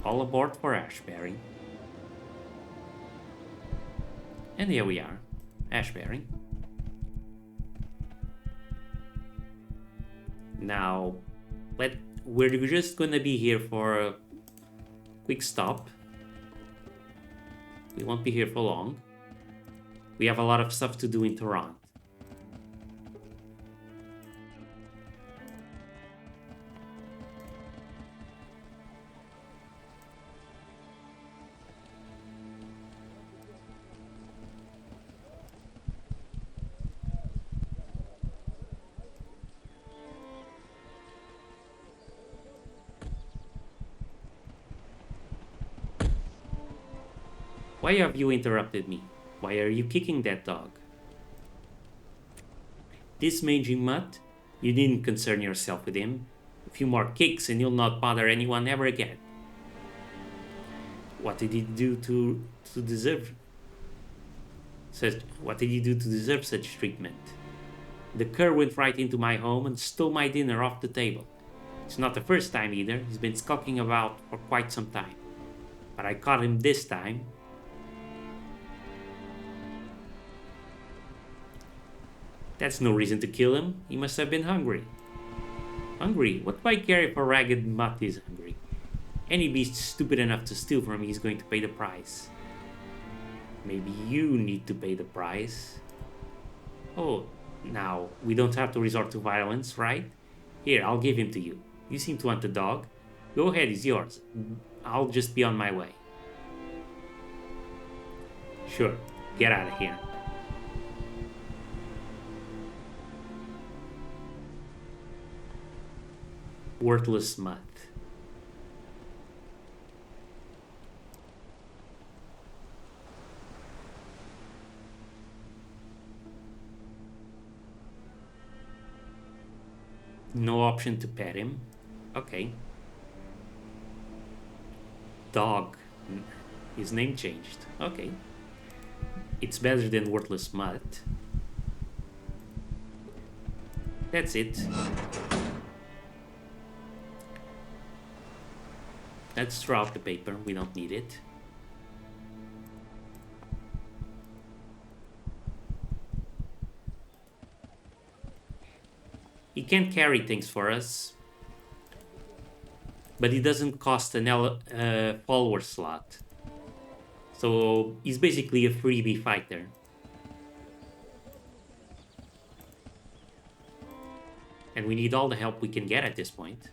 All aboard for Ashbury. And here we are, Ashbury. Now, We're just gonna be here for a quick stop. We won't be here for long. We have a lot of stuff to do in Toronto. Why have you interrupted me? Why are you kicking that dog? This mangy mutt? You didn't concern yourself with him. A few more kicks and you'll not bother anyone ever again. What did he do to deserve what did he do to deserve such treatment? The cur went right into my home and stole my dinner off the table. It's not the first time either. He's been skulking about for quite some time. But I caught him this time. That's no reason to kill him. He must have been hungry. Hungry? What do I care if a ragged mutt is hungry? Any beast stupid enough to steal from me is going to pay the price. Maybe you need to pay the price. Oh, now, we don't have to resort to violence, right? Here, I'll give him to you. You seem to want the dog. Go ahead, he's yours. I'll just be on my way. Sure, get out of here. Worthless mutt. No option to pet him. Okay. Dog. His name changed. Okay. It's better than worthless mutt. That's it. Let's throw out the paper. We don't need it. He can carry things for us, but he doesn't cost an follower slot. So he's basically a freebie fighter. And we need all the help we can get at this point.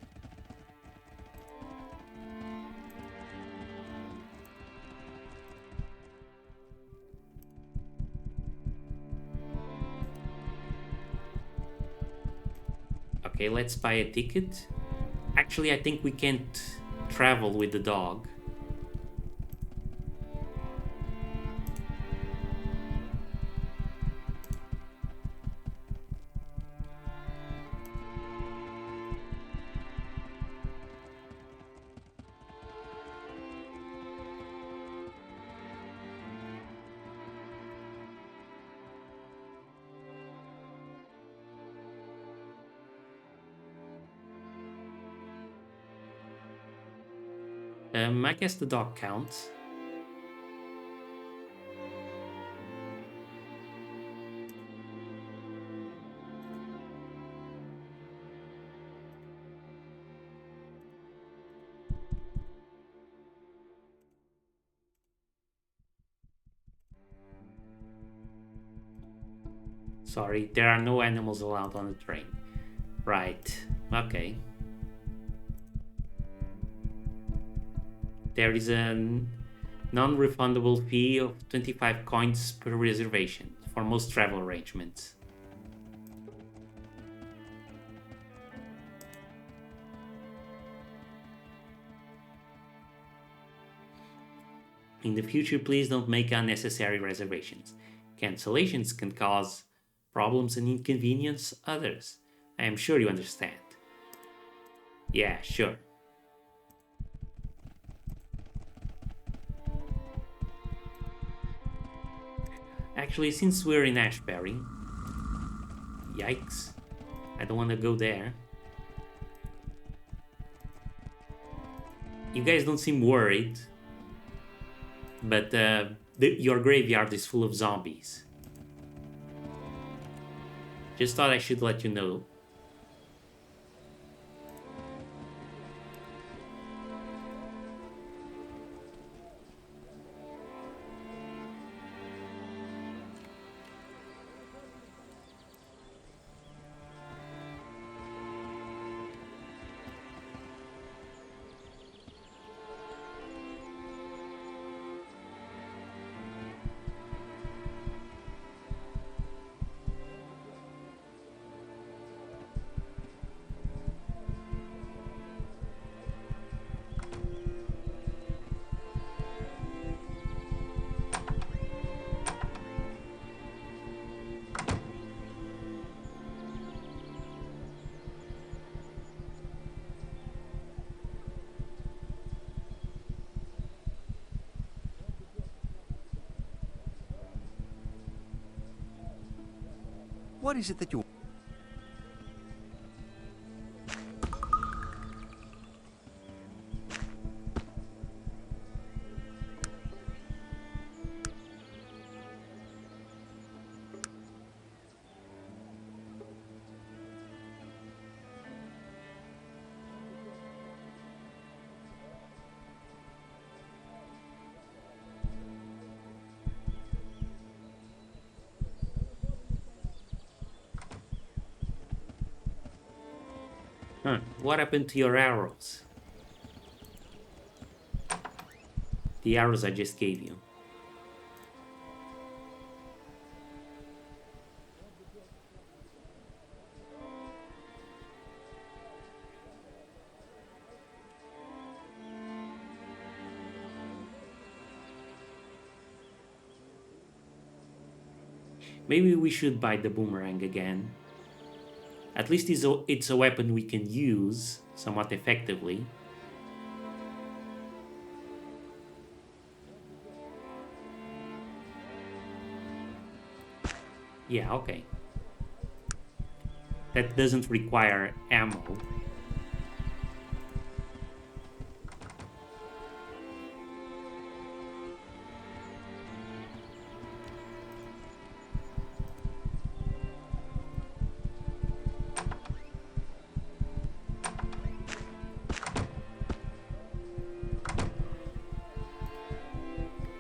Okay, let's buy a ticket. Actually, I think we can't travel with the dog. I guess the dog counts. Sorry, there are no animals allowed on the train. Right, okay. There is a non-refundable fee of 25 coins per reservation for most travel arrangements. In the future, please don't make unnecessary reservations. Cancellations can cause problems and inconvenience others. I am sure you understand. Yeah, sure. Actually, since we're in Ashbury... Yikes. I don't want to go there. You guys don't seem worried. But your graveyard is full of zombies. Just thought I should let you know. What is it that you... Huh. What happened to your arrows? The arrows I just gave you. Maybe we should buy the boomerang again. At least it's a weapon we can use somewhat effectively. Yeah, okay. That doesn't require ammo.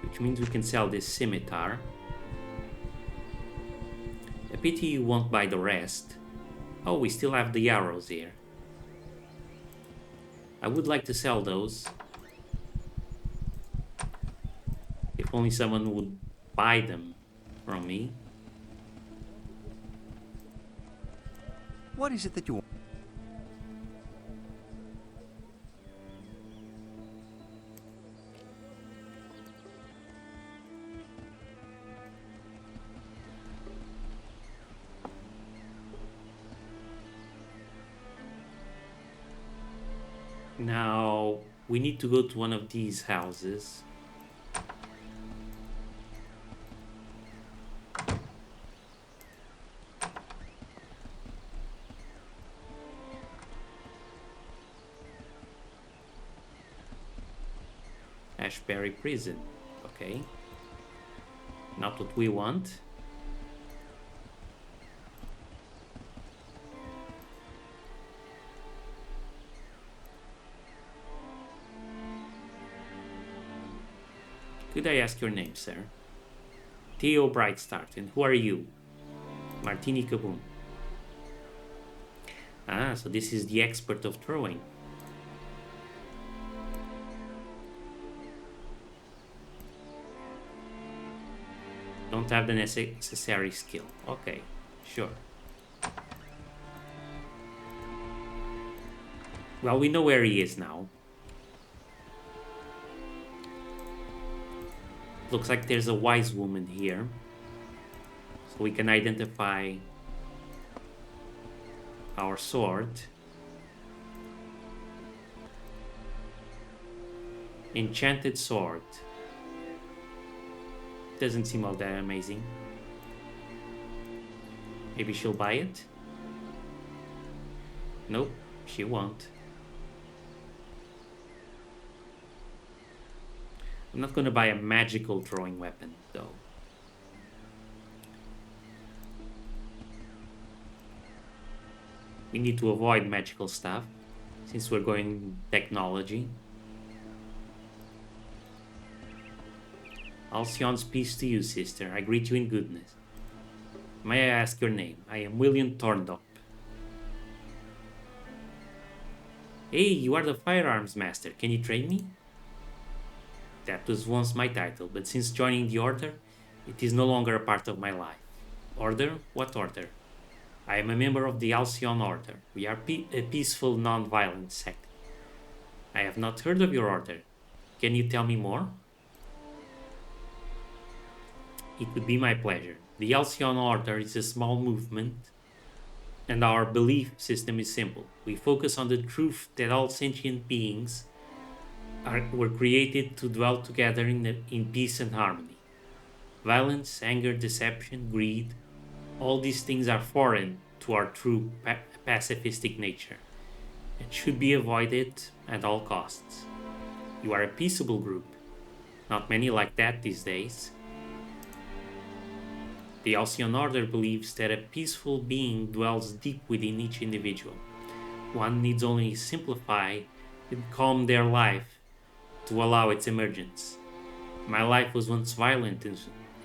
Which means we can sell this scimitar. A pity you won't buy the rest. Oh, we still have the arrows here. I would like to sell those. If only someone would buy them from me. What is it that you... Now, we need to go to one of these houses. Ashbury Prison. Okay. Not what we want. Could I ask your name, sir? Theo Brightstart. And who are you? Martini Kaboom. Ah, so this is the expert of throwing. Don't have the necessary skill. Okay, sure. Well, we know where he is now. Looks like there's a wise woman here. So we can identify our sword. Enchanted sword. Doesn't seem all that amazing. Maybe she'll buy it? Nope, she won't. I'm not gonna buy a magical throwing weapon, though. We need to avoid magical stuff, since we're going technology. Alcyon's peace to you, sister. I greet you in goodness. May I ask your name? I am William Thorndop. Hey, you are the firearms master. Can you train me? That was once my title, but since joining the Order, it is no longer a part of my life. Order? What order? I am a member of the Alcyon Order. We are a peaceful, non-violent sect. I have not heard of your order. Can you tell me more? It would be my pleasure. The Alcyon Order is a small movement, and our belief system is simple. We focus on the truth that all sentient beings were created to dwell together in peace and harmony. Violence, anger, deception, greed, All these things are foreign to our true pacifistic nature and should be avoided at all costs. You are a peaceable group. Not many like that these days. The Alcyon Order believes that a peaceful being dwells deep within each individual. One needs only simplify and calm their life to allow its emergence. My life was once violent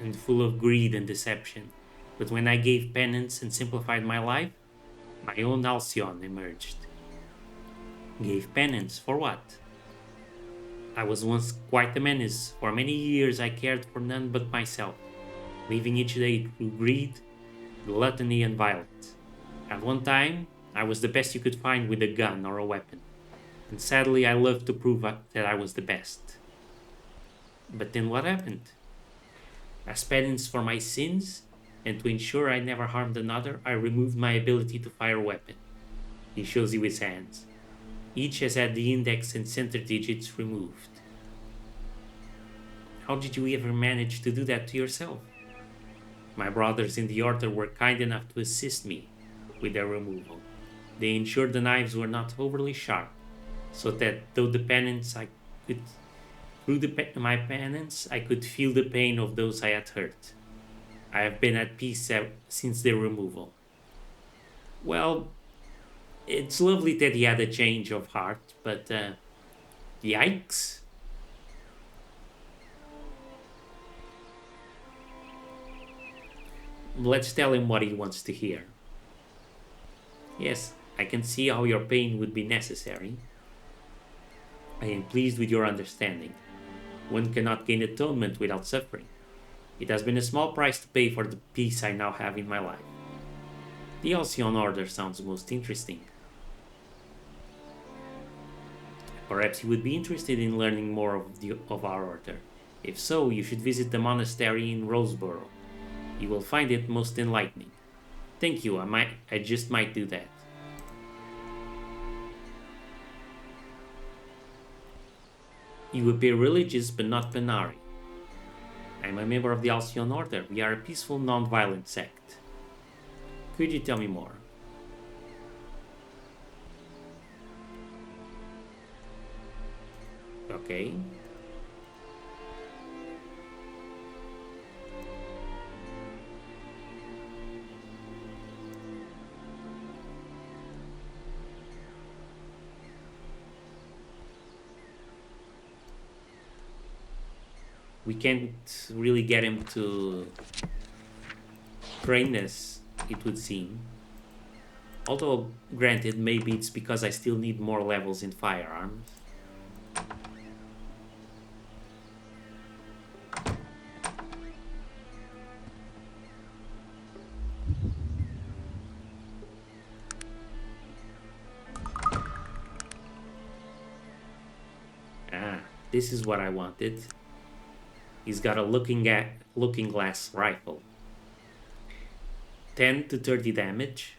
and full of greed and deception, but when I gave penance and simplified my life, my own Alcyon emerged. Gave penance for what? I was once quite a menace. For many years I cared for none but myself, living each day through greed, gluttony, and violence. At one time, I was the best you could find with a gun or a weapon, and sadly I loved to prove that I was the best. But then what happened? As penance for my sins, and to ensure I never harmed another, I removed my ability to fire a weapon. He shows you his hands. Each has had the index and center digits removed. How did you ever manage to do that to yourself? My brothers in the order were kind enough to assist me with their removal. They ensured the knives were not overly sharp, so that though the penance I could through my penance I could feel the pain of those I had hurt. I have been at peace since their removal. Well, it's lovely that he had a change of heart, but yikes. Let's tell him what he wants to hear. Yes, I can see how your pain would be necessary. I am pleased with your understanding. One cannot gain atonement without suffering. It has been a small price to pay for the peace I now have in my life. The Alcyon Order sounds most interesting. Perhaps you would be interested in learning more of our order. If so, you should visit the monastery in Roseboro. You will find it most enlightening. Thank you, I just might do that. You appear religious but not Panari. I am a member of the Alcyon Order. We are a peaceful, non-violent sect. Could you tell me more? Okay. We can't really get him to train us, it would seem. Although, granted, maybe it's because I still need more levels in firearms. Ah, this is what I wanted. He's got a looking glass rifle. 10 to 30 damage.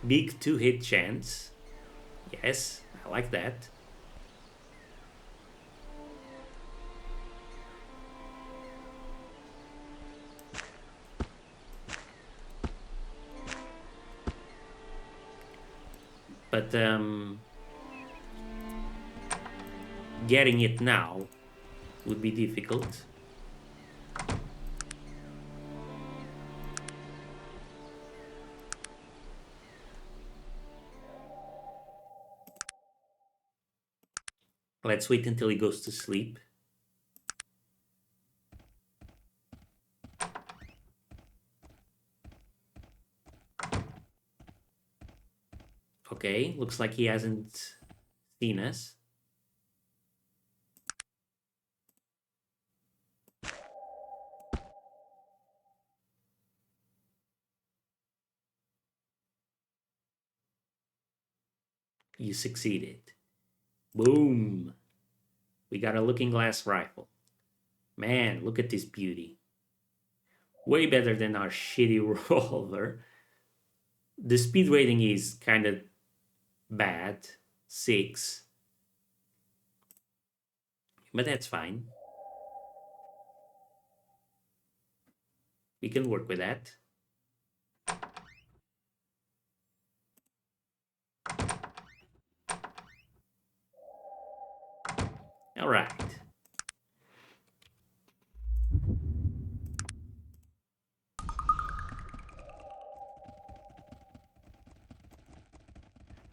Big 2-hit chance. Yes, I like that. But getting it now would be difficult. Let's wait until he goes to sleep. Okay, looks like he hasn't seen us. You succeeded. Boom! We got a looking glass rifle. Man, look at this beauty. Way better than our shitty revolver. The speed rating is kind of bad. 6. But that's fine. We can work with that. All right.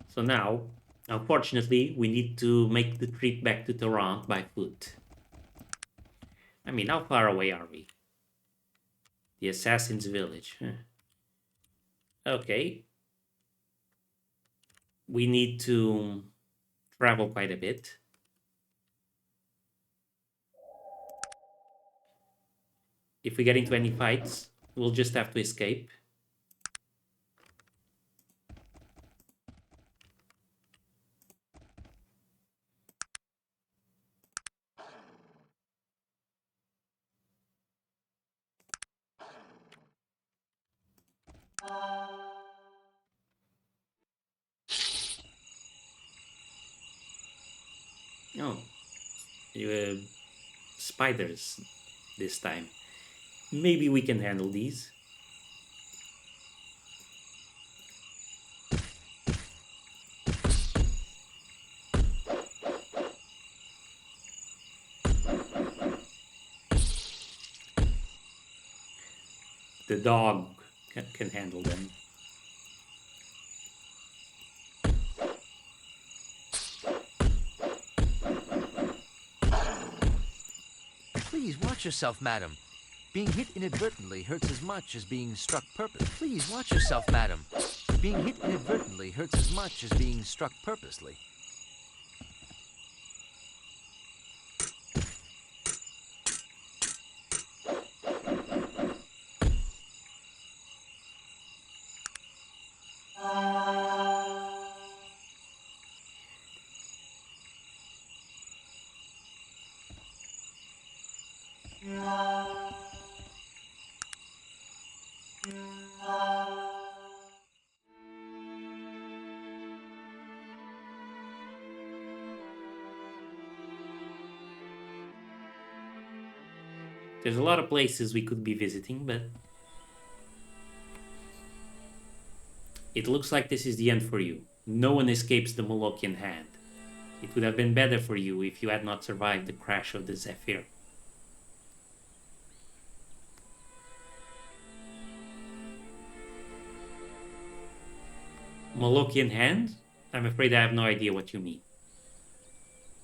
So now, unfortunately, we need to make the trip back to Toronto by foot. I mean, how far away are we? The Assassin's Village. Huh. Okay. We need to travel quite a bit. If we get into any fights, we'll just have to escape. Oh, spiders this time. Maybe we can handle these. The dog can handle them. Please watch yourself, madam. Being hit inadvertently hurts as much as being struck purposely. Please watch yourself, madam. Being hit inadvertently hurts as much as being struck purposely. There's a lot of places we could be visiting, but it looks like this is the end for you. No one escapes the Molochian hand. It would have been better for you if you had not survived the crash of the Zephyr. Molochian hand? I'm afraid I have no idea what you mean.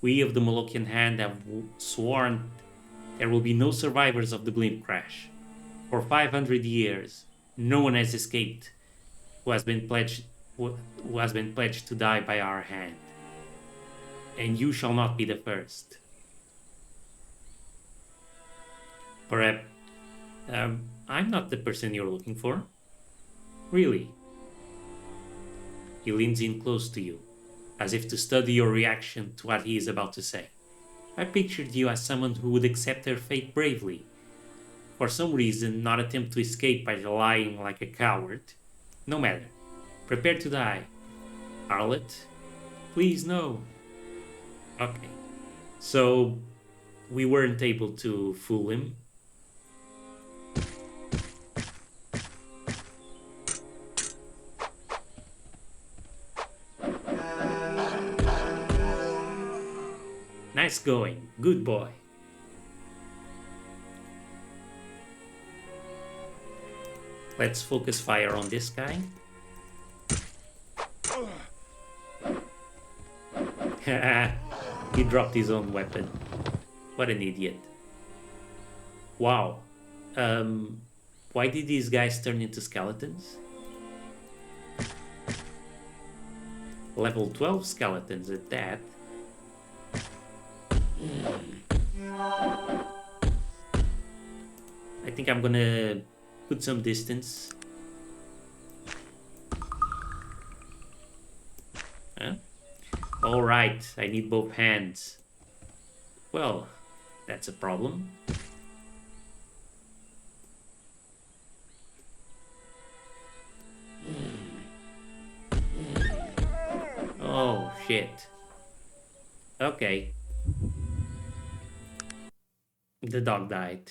We of the Molochian hand have sworn there will be no survivors of the blimp crash. For 500 years, no one has escaped who has been pledged to die by our hand. And you shall not be the first. Perhaps I'm not the person you're looking for. Really. He leans in close to you, as if to study your reaction to what he is about to say. I pictured you as someone who would accept their fate bravely. For some reason, not attempt to escape by lying like a coward. No matter. Prepare to die. Harlot? Please, no. Okay. So, we weren't able to fool him. Nice going. Good boy. Let's focus fire on this guy. He dropped his own weapon. What an idiot. Wow. Why did these guys turn into skeletons? Level 12 skeletons at that. I think I'm gonna put some distance. Huh? Alright, I need both hands. Well, that's a problem. Oh, shit. Okay. The dog died.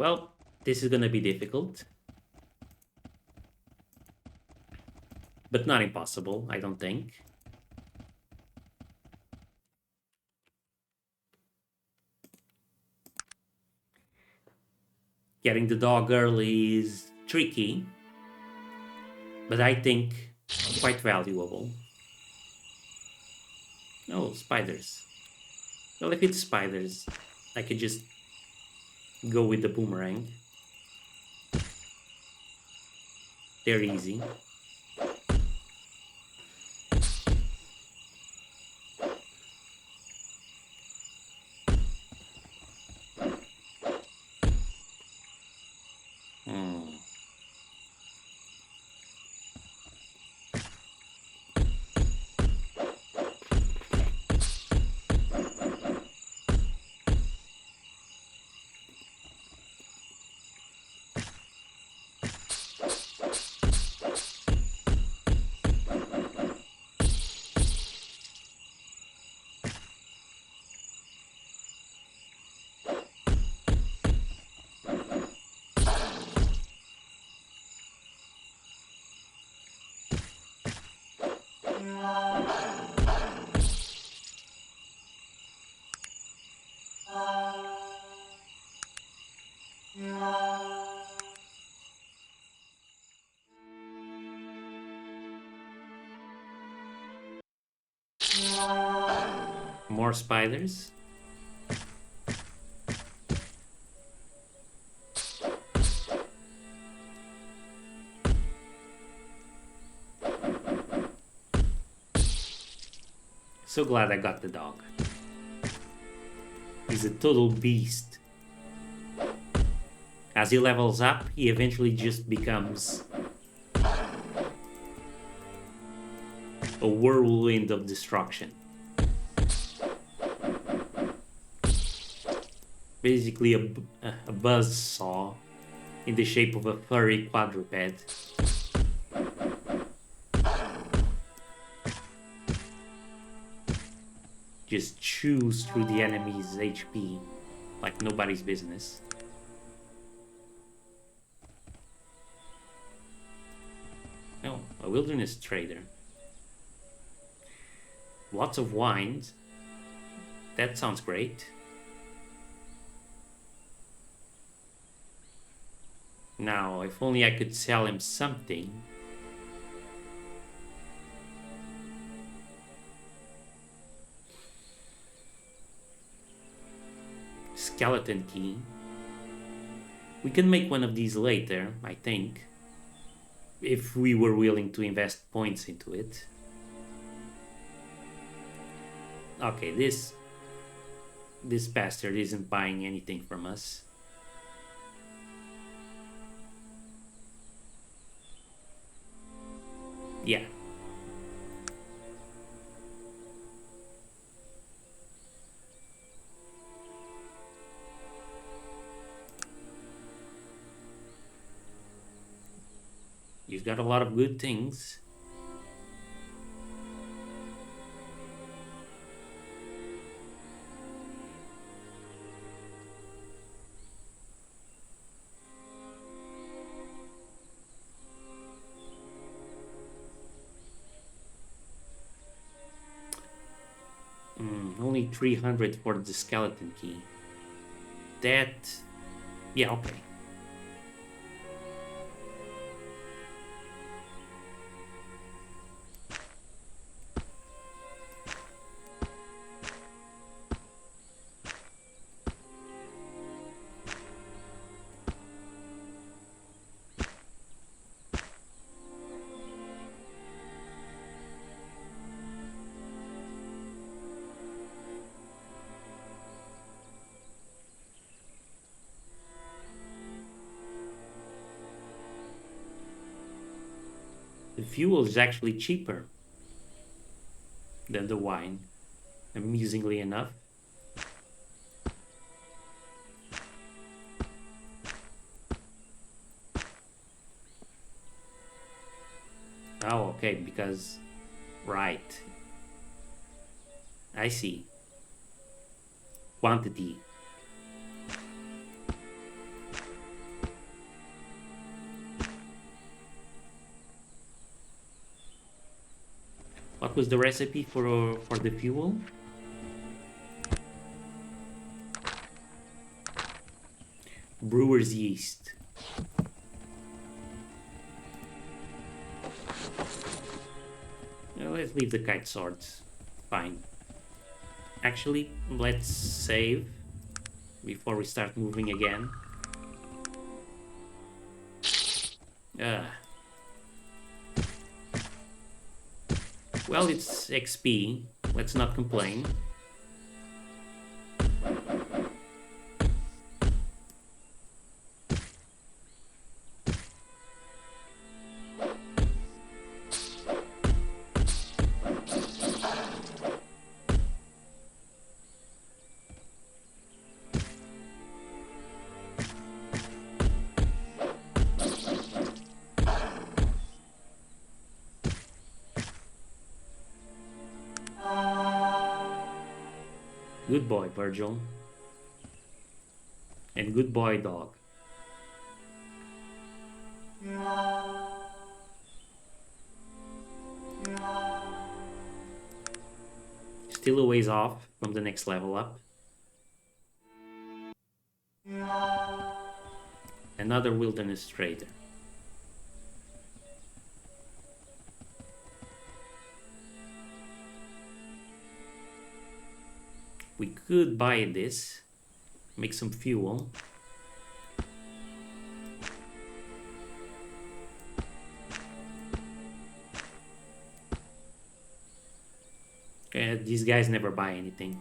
Well, this is gonna be difficult, but not impossible, I don't think. Getting the dog early is tricky, but I think quite valuable. Oh, spiders. Well, if it's spiders, I could just go with the boomerang. They're easy. Hmm. More spiders. So glad I got the dog. He's a total beast. As he levels up, he eventually just becomes a whirlwind of destruction. Basically a buzz saw in the shape of a furry quadruped. Just chews through the enemy's HP like nobody's business. Oh, a wilderness trader. Lots of wines. That sounds great. Now, if only I could sell him something. Skeleton key. We can make one of these later, I think. If we were willing to invest points into it. Okay, this bastard isn't buying anything from us. Yeah. He's got a lot of good things. Only 300 for the skeleton key. That... yeah, okay. The fuel is actually cheaper than the wine, amusingly enough. Oh, okay, because... right. I see. Quantity. What was the recipe for the fuel? Brewer's yeast. Let's leave the kite swords. Fine. Actually, let's save before we start moving again. Well, it's XP. Let's not complain. Good boy, Virgil. And good boy, dog. Still a ways off from the next level up. Another wilderness trader. We could buy this, make some fuel. These guys never buy anything.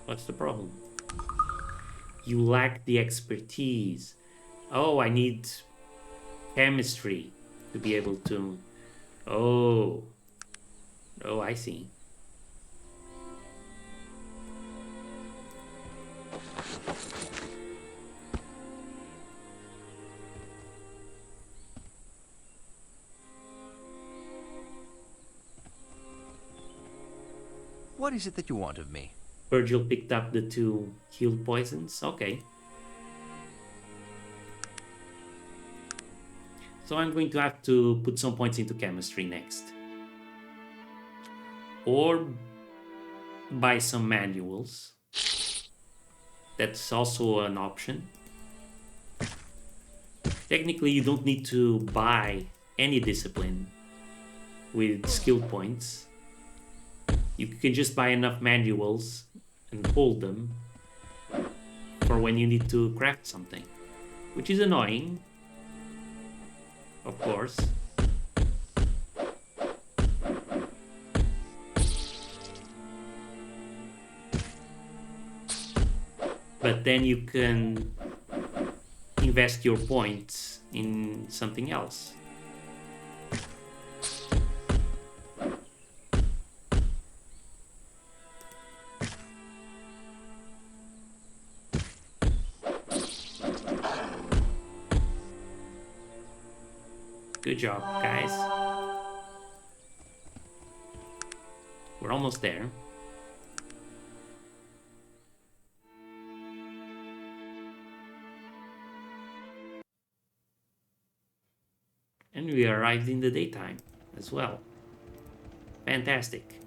What's the problem? You lack the expertise. Oh, I need chemistry to be able to... Oh, I see. What is it that you want of me? Virgil picked up the 2 healed poisons. Okay. So I'm going to have to put some points into chemistry next. Or buy some manuals. That's also an option. Technically, you don't need to buy any discipline with skill points. You can just buy enough manuals and hold them for when you need to craft something, which is annoying, of course. But then you can invest your points in something else. Good job, guys. We're almost there. And we arrived in the daytime as well. Fantastic.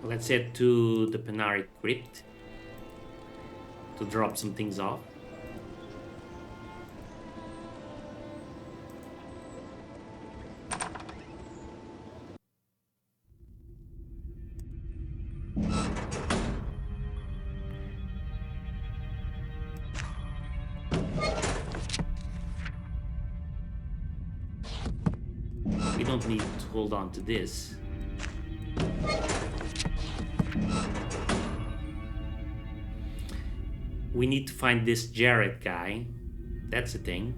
Let's head to the Panaric Crypt to drop some things off. We don't need to hold on to this. We need to find this Jared guy. That's the thing.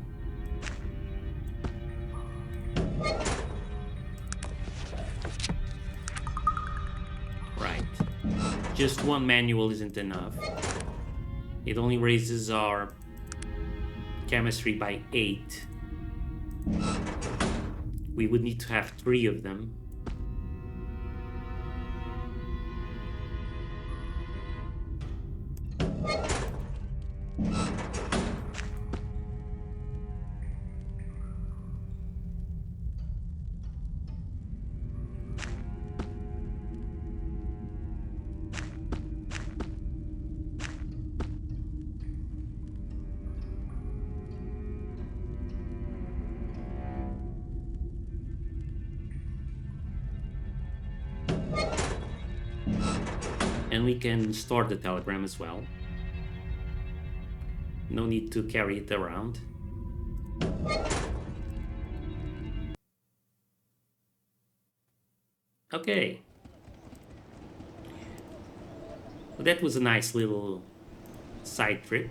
Just one manual isn't enough. It only raises our chemistry by 8. We would need to have 3 of them. And we can store the telegram as well. No need to carry it around. Okay. Well, that was a nice little side trip.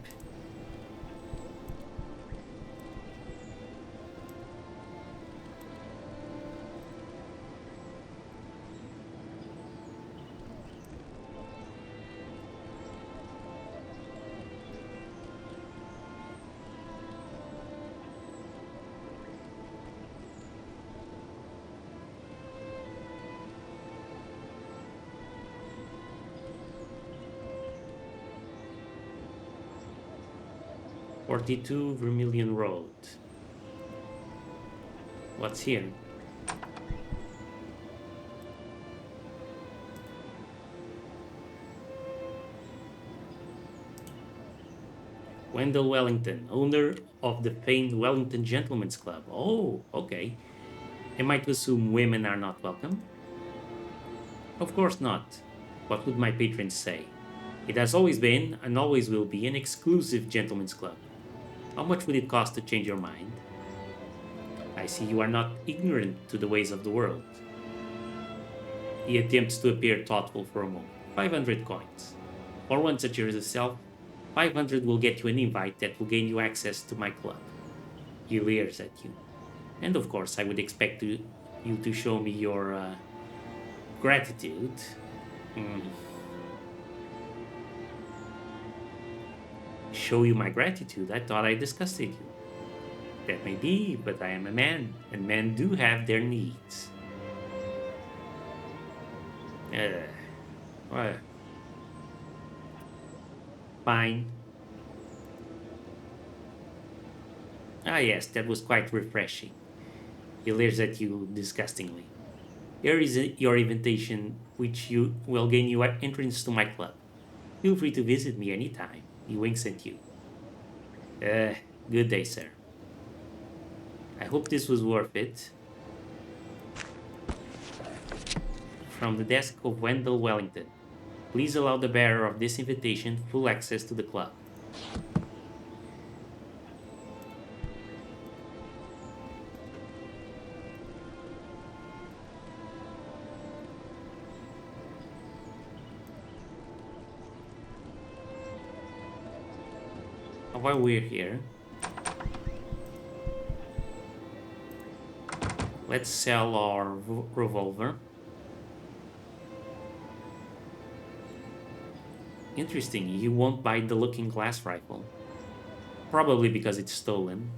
"42 Vermilion Road." What's here? Wendell Wellington, owner of the famed Wellington Gentlemen's Club. Oh, okay. Am I to assume women are not welcome? Of course not. What would my patrons say? It has always been, and always will be, an exclusive gentlemen's club. How much would it cost to change your mind? I see you are not ignorant to the ways of the world. He attempts to appear thoughtful for a moment. 500 coins. For one such as yourself, 500 will get you an invite that will gain you access to my club. He leers at you. And of course, I would expect you to show me your gratitude. Show you my gratitude? I thought I disgusted you. That may be, but I am a man, and men do have their needs. Well, fine. Ah yes, that was quite refreshing. He leers at you disgustingly. Here is your invitation, which you will gain you entrance to my club. Feel free to visit me anytime. He winks at you. Good day, sir. I hope this was worth it. From the desk of Wendell Wellington. Please allow the bearer of this invitation full access to the club. While we're here, let's sell our revolver. Interesting, you won't buy the looking glass rifle. Probably because it's stolen.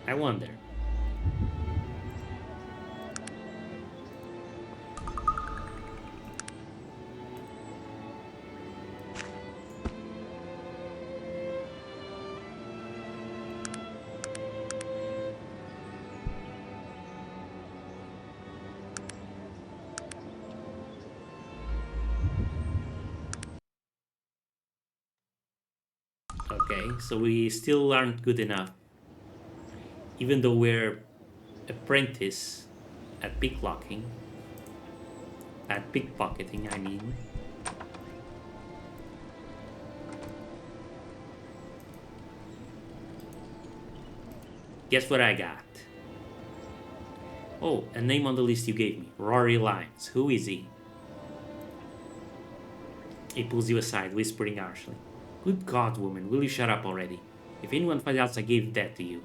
I wonder. Okay, so we still aren't good enough. Even though we're apprentice at pickpocketing, I mean. Guess what I got? Oh, a name on the list you gave me. Rory Lyons. Who is he? He pulls you aside, whispering harshly. Good God, woman, will you shut up already? If anyone finds out I gave that to you.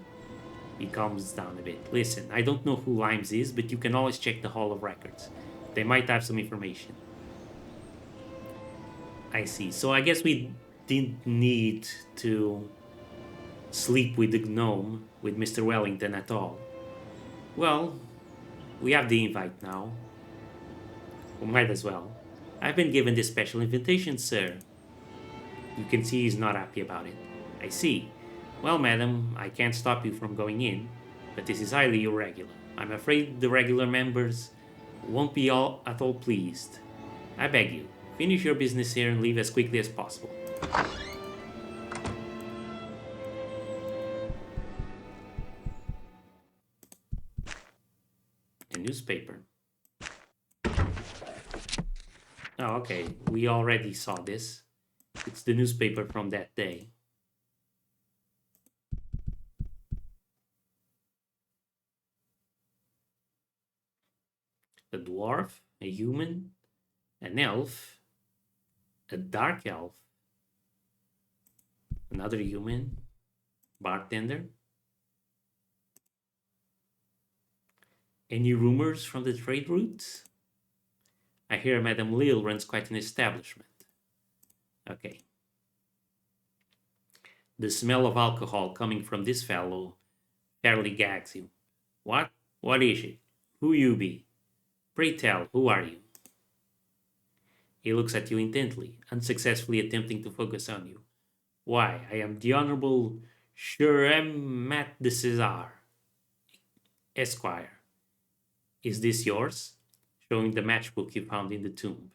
He calms down a bit. Listen, I don't know who Limes is, but you can always check the Hall of Records. They might have some information. I see. So I guess we didn't need to sleep with the gnome, with Mr. Wellington at all. Well, we have the invite now. We might as well. I've been given this special invitation, sir. You can see he's not happy about it. I see. Well, madam, I can't stop you from going in, but this is highly irregular. I'm afraid the regular members won't be all at all pleased. I beg you, finish your business here and leave as quickly as possible. A newspaper. Oh, okay. We already saw this. It's the newspaper from that day. A dwarf, a human, an elf, a dark elf, another human, bartender. Any rumors from the trade routes? I hear Madame Lille runs quite an establishment. Okay. The smell of alcohol coming from this fellow fairly gags you. What? What is it? Who you be? Pray tell, who are you? He looks at you intently, unsuccessfully attempting to focus on you. Why, I am the Honorable Sherem Mat de Cesar, Esquire. Is this yours? Showing the matchbook you found in the tomb.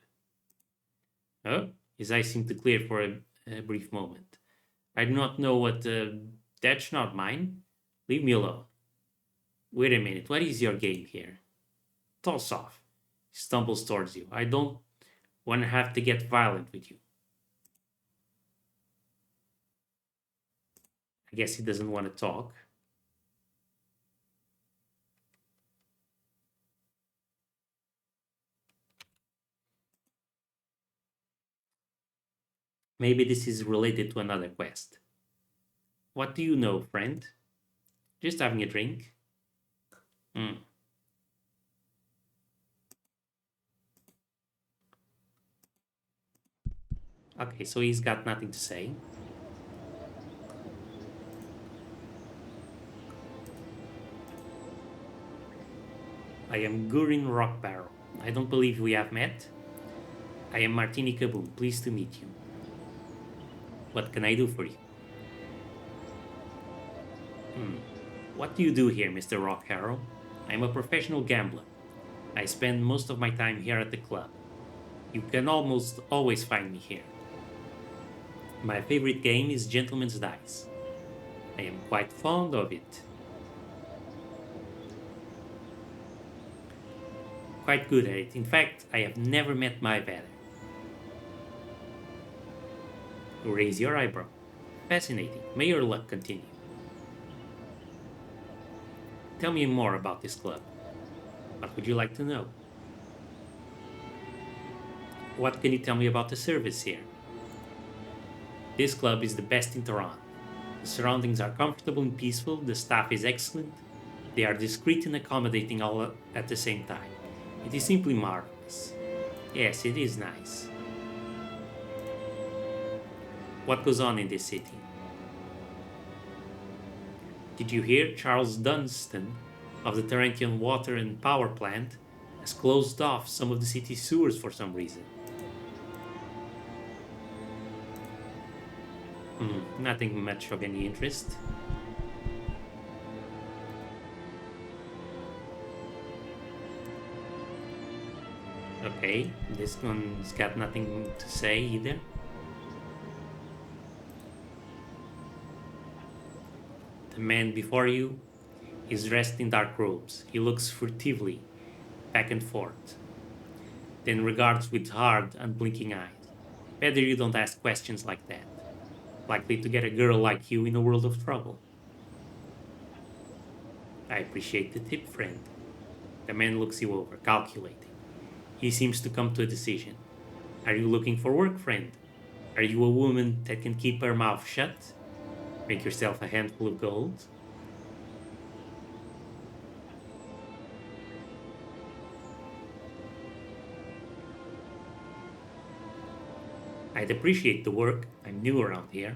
Oh, his eyes seem to clear for a brief moment. I do not know what. That's not mine. Leave me alone. Wait a minute, what is your game here? Toss off. He stumbles towards you. I don't want to have to get violent with you. I guess he doesn't want to talk. Maybe this is related to another quest. What do you know, friend? Just having a drink. Hmm. Okay, so he's got nothing to say. I am Gurin Rockbarrow. I don't believe we have met. I am Martini Kaboom. Pleased to meet you. What can I do for you? What do you do here, Mr. Rockbarrow? I am a professional gambler. I spend most of my time here at the club. You can almost always find me here. My favorite game is Gentleman's Dice. I am quite fond of it. Quite good at it. In fact, I have never met my better. Raise your eyebrow. Fascinating. May your luck continue. Tell me more about this club. What would you like to know? What can you tell me about the service here? This club is the best in Toronto. The surroundings are comfortable and peaceful, the staff is excellent, they are discreet and accommodating all at the same time. It is simply marvelous. Yes, it is nice. What goes on in this city? Did you hear Charles Dunstan of the Terrentian Water and Power Plant has closed off some of the city's sewers for some reason? Nothing much of any interest. Okay, this one's got nothing to say either. The man before you is dressed in dark robes. He looks furtively back and forth, then regards with hard, unblinking eyes. Better you don't ask questions like that. Likely to get a girl like you in a world of trouble. I appreciate the tip, friend. The man looks you over, calculating. He seems to come to a decision. Are you looking for work, friend? Are you a woman that can keep her mouth shut? Make yourself a handful of gold? I'd appreciate the work. I'm new around here.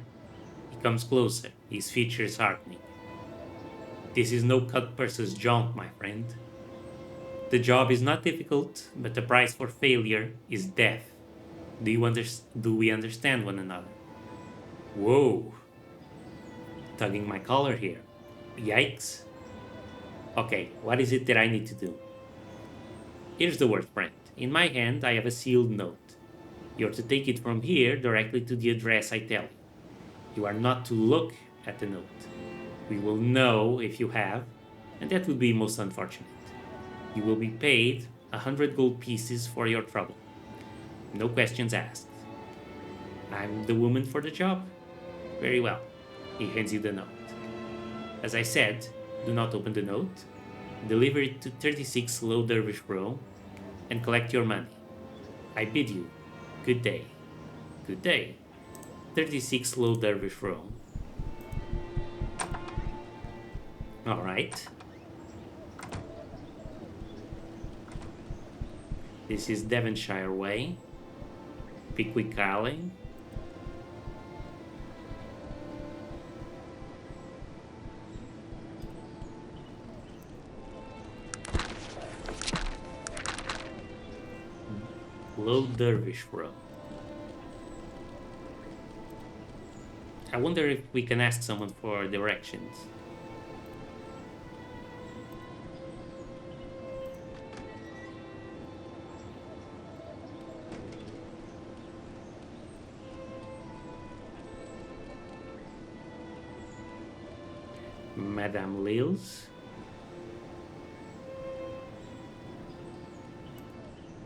He comes closer, his features hardening. This is no cut purse's jaunt, my friend. The job is not difficult, but the price for failure is death. Do we understand one another? Whoa, tugging my collar here. Yikes. Okay, what is it that I need to do? Here's the word, friend. In my hand, I have a sealed note. You're to take it from here directly to the address I tell you. You are not to look at the note. We will know if you have, and that would be most unfortunate. You will be paid 100 gold pieces for your trouble. No questions asked. I'm the woman for the job? Very well. He hands you the note. As I said, do not open the note. Deliver it to 36 Low Dervish Row and collect your money. I bid you good day. Good day. 36 Low Dervish Row. Alright. This is Devonshire Way. Pickwick Alley. Low Dervish Row. I wonder if we can ask someone for directions. Madame Lils.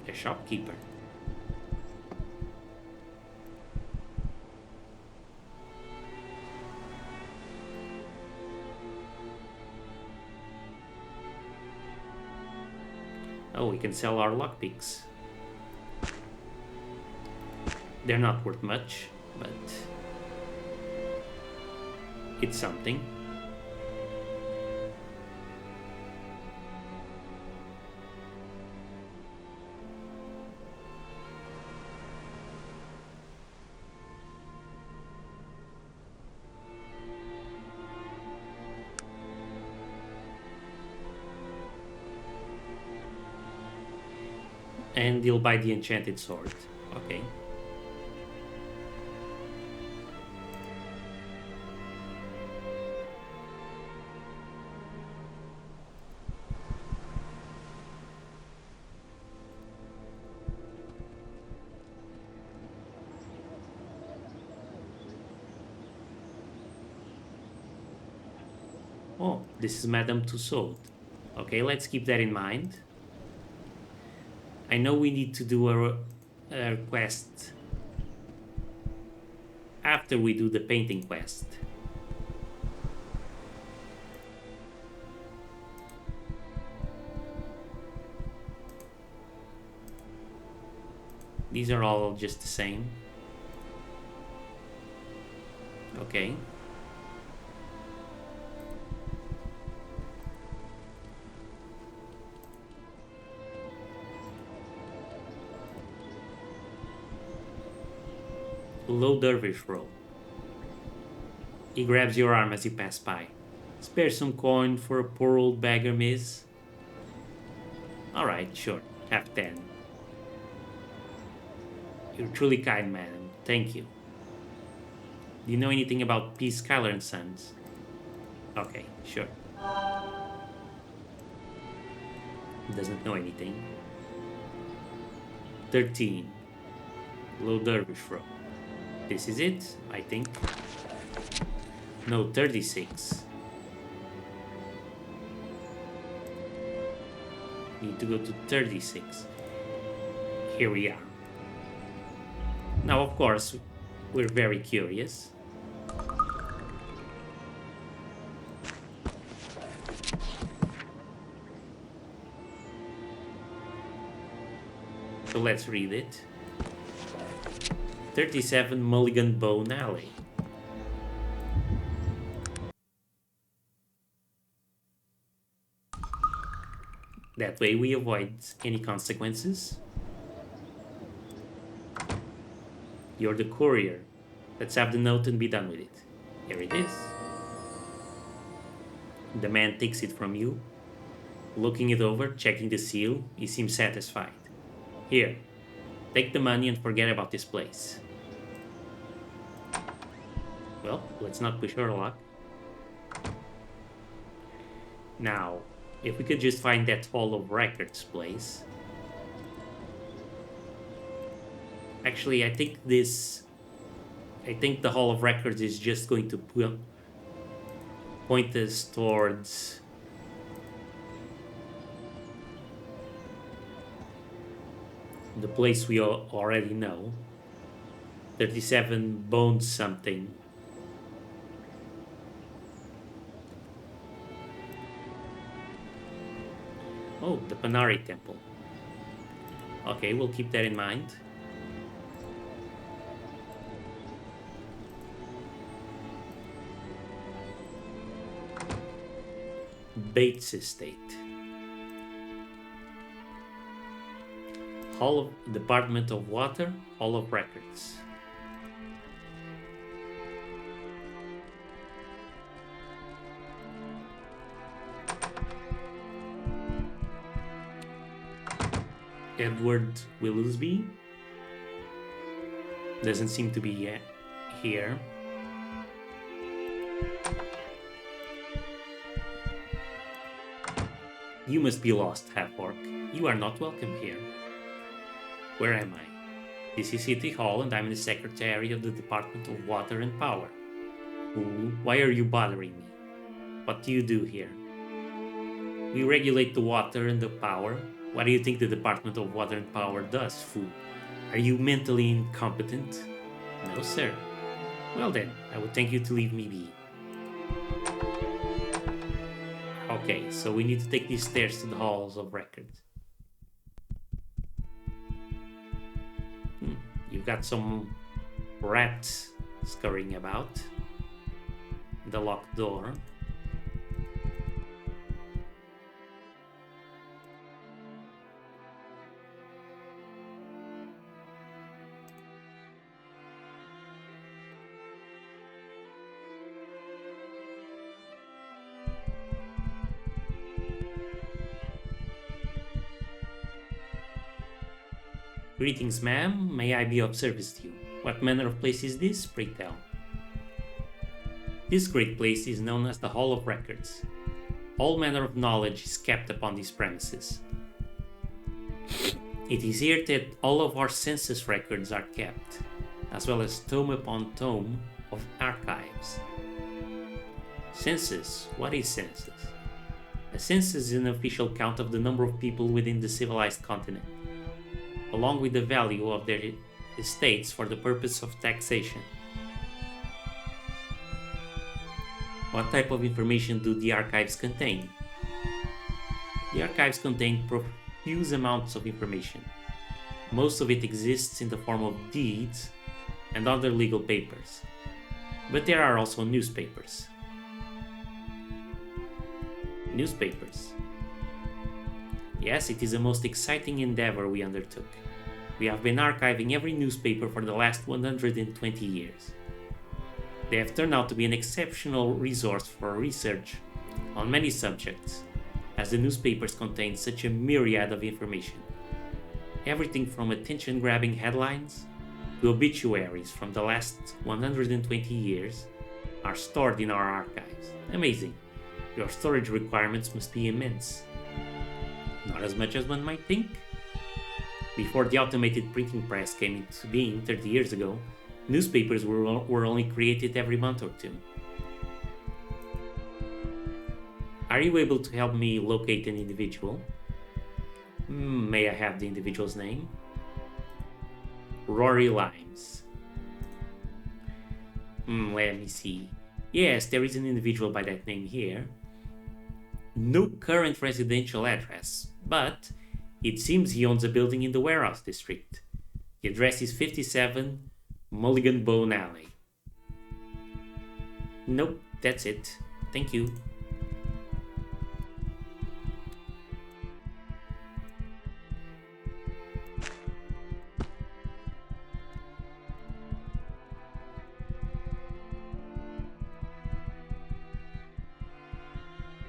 A shopkeeper. Oh, we can sell our lockpicks. They're not worth much, but it's something. And you'll buy the enchanted sword. Okay. Oh, this is Madame Tussaud. Okay, let's keep that in mind. I know we need to do a quest after we do the painting quest. These are all just the same. Okay. Low Dervish Roll. He grabs your arm as you pass by. Spare some coin for a poor old beggar, miss? Alright, sure. Have 10. You're truly kind, madam. Thank you. Do you know anything about P. Schuyler and Sons? Okay, sure. He doesn't know anything. 13. Low Dervish Row. This is it, I think. No, 36. Need to go to 36. Here we are. Now, of course, we're very curious. So let's read it. 37 Mulligan Bone Alley. That way we avoid any consequences. You're the courier. Let's have the note and be done with it. Here it is. The man takes it from you. Looking it over, checking the seal, he seems satisfied. Here, take the money and forget about this place. Well, let's not push our luck. Now, if we could just find that Hall of Records place. Actually, I think the Hall of Records is just going to point us towards the place we already know. 37 Bones something. Oh, the Panari Temple. Okay, we'll keep that in mind. Bates Estate. Hall of Department of Water, Hall of Records. Edward Willoughby doesn't seem to be here. You must be lost, half-orc. You are not welcome here. Where am I? This is City Hall and I'm the Secretary of the Department of Water and Power. Fool, why are you bothering me? What do you do here? We regulate the water and the power. What do you think the Department of Water and Power does, fool? Are you mentally incompetent? No, sir. Well then, I would thank you to leave me be. Okay, so we need to take these stairs to the Halls of Records. You've got some rats scurrying about. The locked door. Greetings, ma'am. May I be of service to you? What manner of place is this? Pray tell. This great place is known as the Hall of Records. All manner of knowledge is kept upon these premises. It is here that all of our census records are kept, as well as tome upon tome of archives. Census. What is census? A census is an official count of the number of people within the civilized continent, along with the value of their estates for the purpose of taxation. What type of information do the archives contain? The archives contain profuse amounts of information. Most of it exists in the form of deeds and other legal papers, but there are also newspapers. Newspapers. Yes, it is a most exciting endeavor we undertook. We have been archiving every newspaper for the last 120 years. They have turned out to be an exceptional resource for research on many subjects, as the newspapers contain such a myriad of information. Everything from attention-grabbing headlines to obituaries from the last 120 years are stored in our archives. Amazing. Your storage requirements must be immense. Not as much as one might think. Before the automated printing press came into being 30 years ago, newspapers were only created every month or two. Are you able to help me locate an individual? May I have the individual's name? Rory Limes. Let me see. Yes, there is an individual by that name here. No current residential address, but it seems he owns a building in the warehouse district. The address is 57 Mulligan Bone Alley. Nope, that's it. Thank you.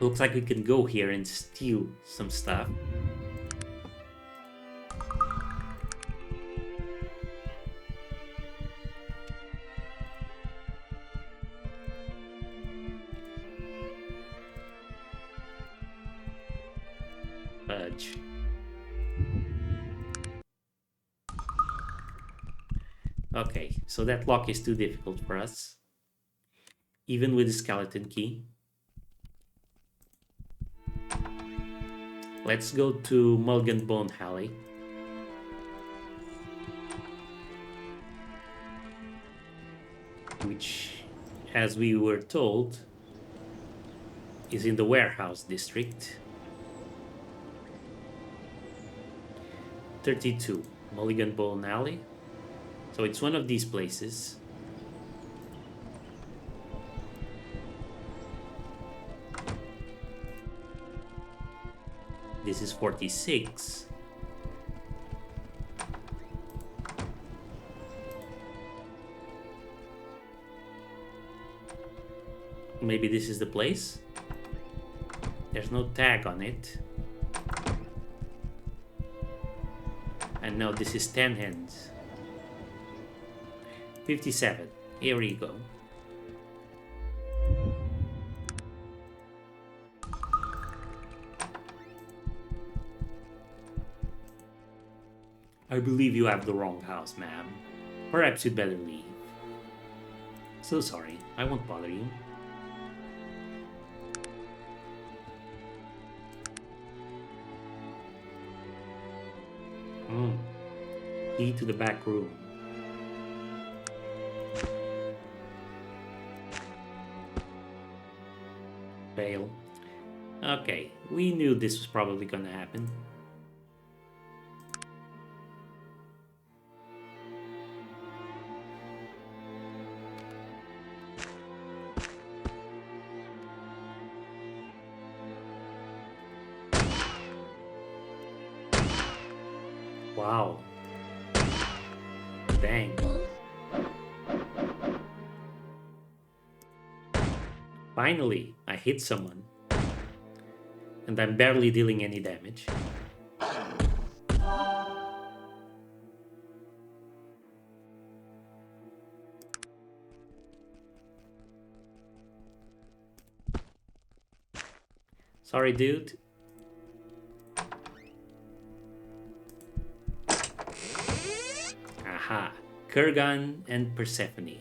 Looks like we can go here and steal some stuff. Fudge. Okay, so that lock is too difficult for us. Even with the skeleton key. Let's go to Mulligan Bone Alley. Which, as we were told, is in the warehouse district. 32, Mulligan Bone Alley. So it's one of these places. This is 46. Maybe this is the place? There's no tag on it. And no, this is 10 hands. 57. Here we go. I believe you have the wrong house, ma'am. Perhaps you'd better leave. So sorry, I won't bother you. Key to the back room. Fail. Okay, we knew this was probably gonna happen. Wow. Dang. Finally, I hit someone. And I'm barely dealing any damage. Sorry, dude. Aha. Kurgan and Persephone.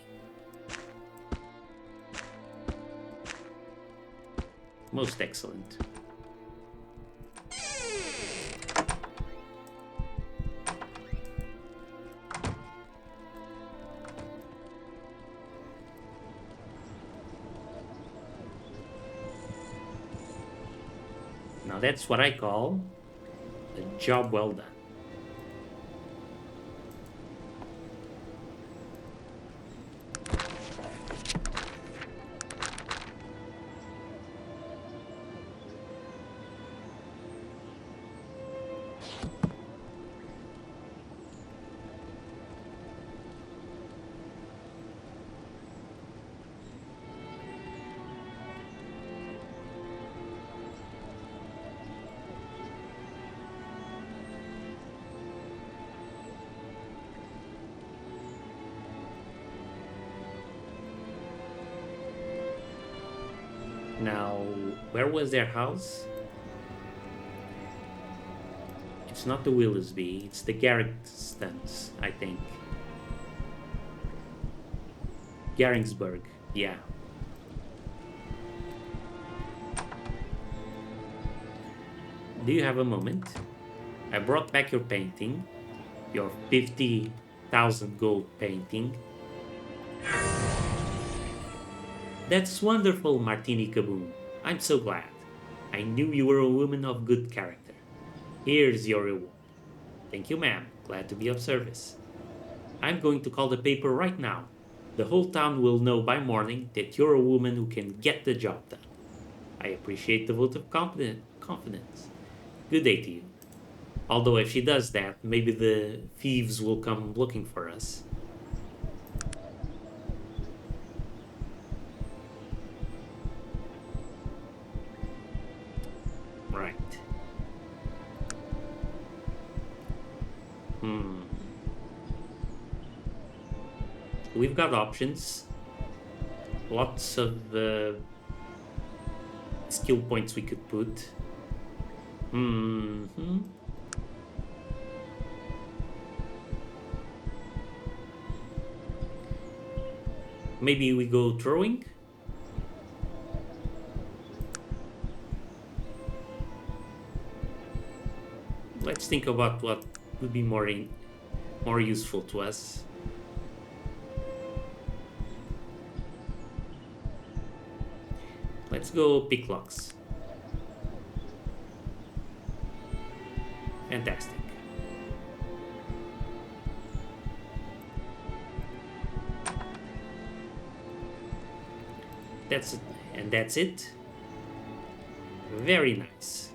Most excellent. Now that's what I call a job well done. Now, where was their house? It's not the Willisby, it's the Garrickstons, I think. Garringsburg, yeah. Do you have a moment? I brought back your painting, your 50,000 gold painting. That's wonderful, Martini Kaboom. I'm so glad. I knew you were a woman of good character. Here's your reward. Thank you, ma'am. Glad to be of service. I'm going to call the paper right now. The whole town will know by morning that you're a woman who can get the job done. I appreciate the vote of confidence. Good day to you. Although if she does that, maybe the thieves will come looking for us. Right. Hmm. We've got options. Lots of skill points we could put. Hmm. Maybe we go throwing. Let's think about what would be more useful to us. Let's go pick locks. Fantastic. That's it. And that's it. Very nice.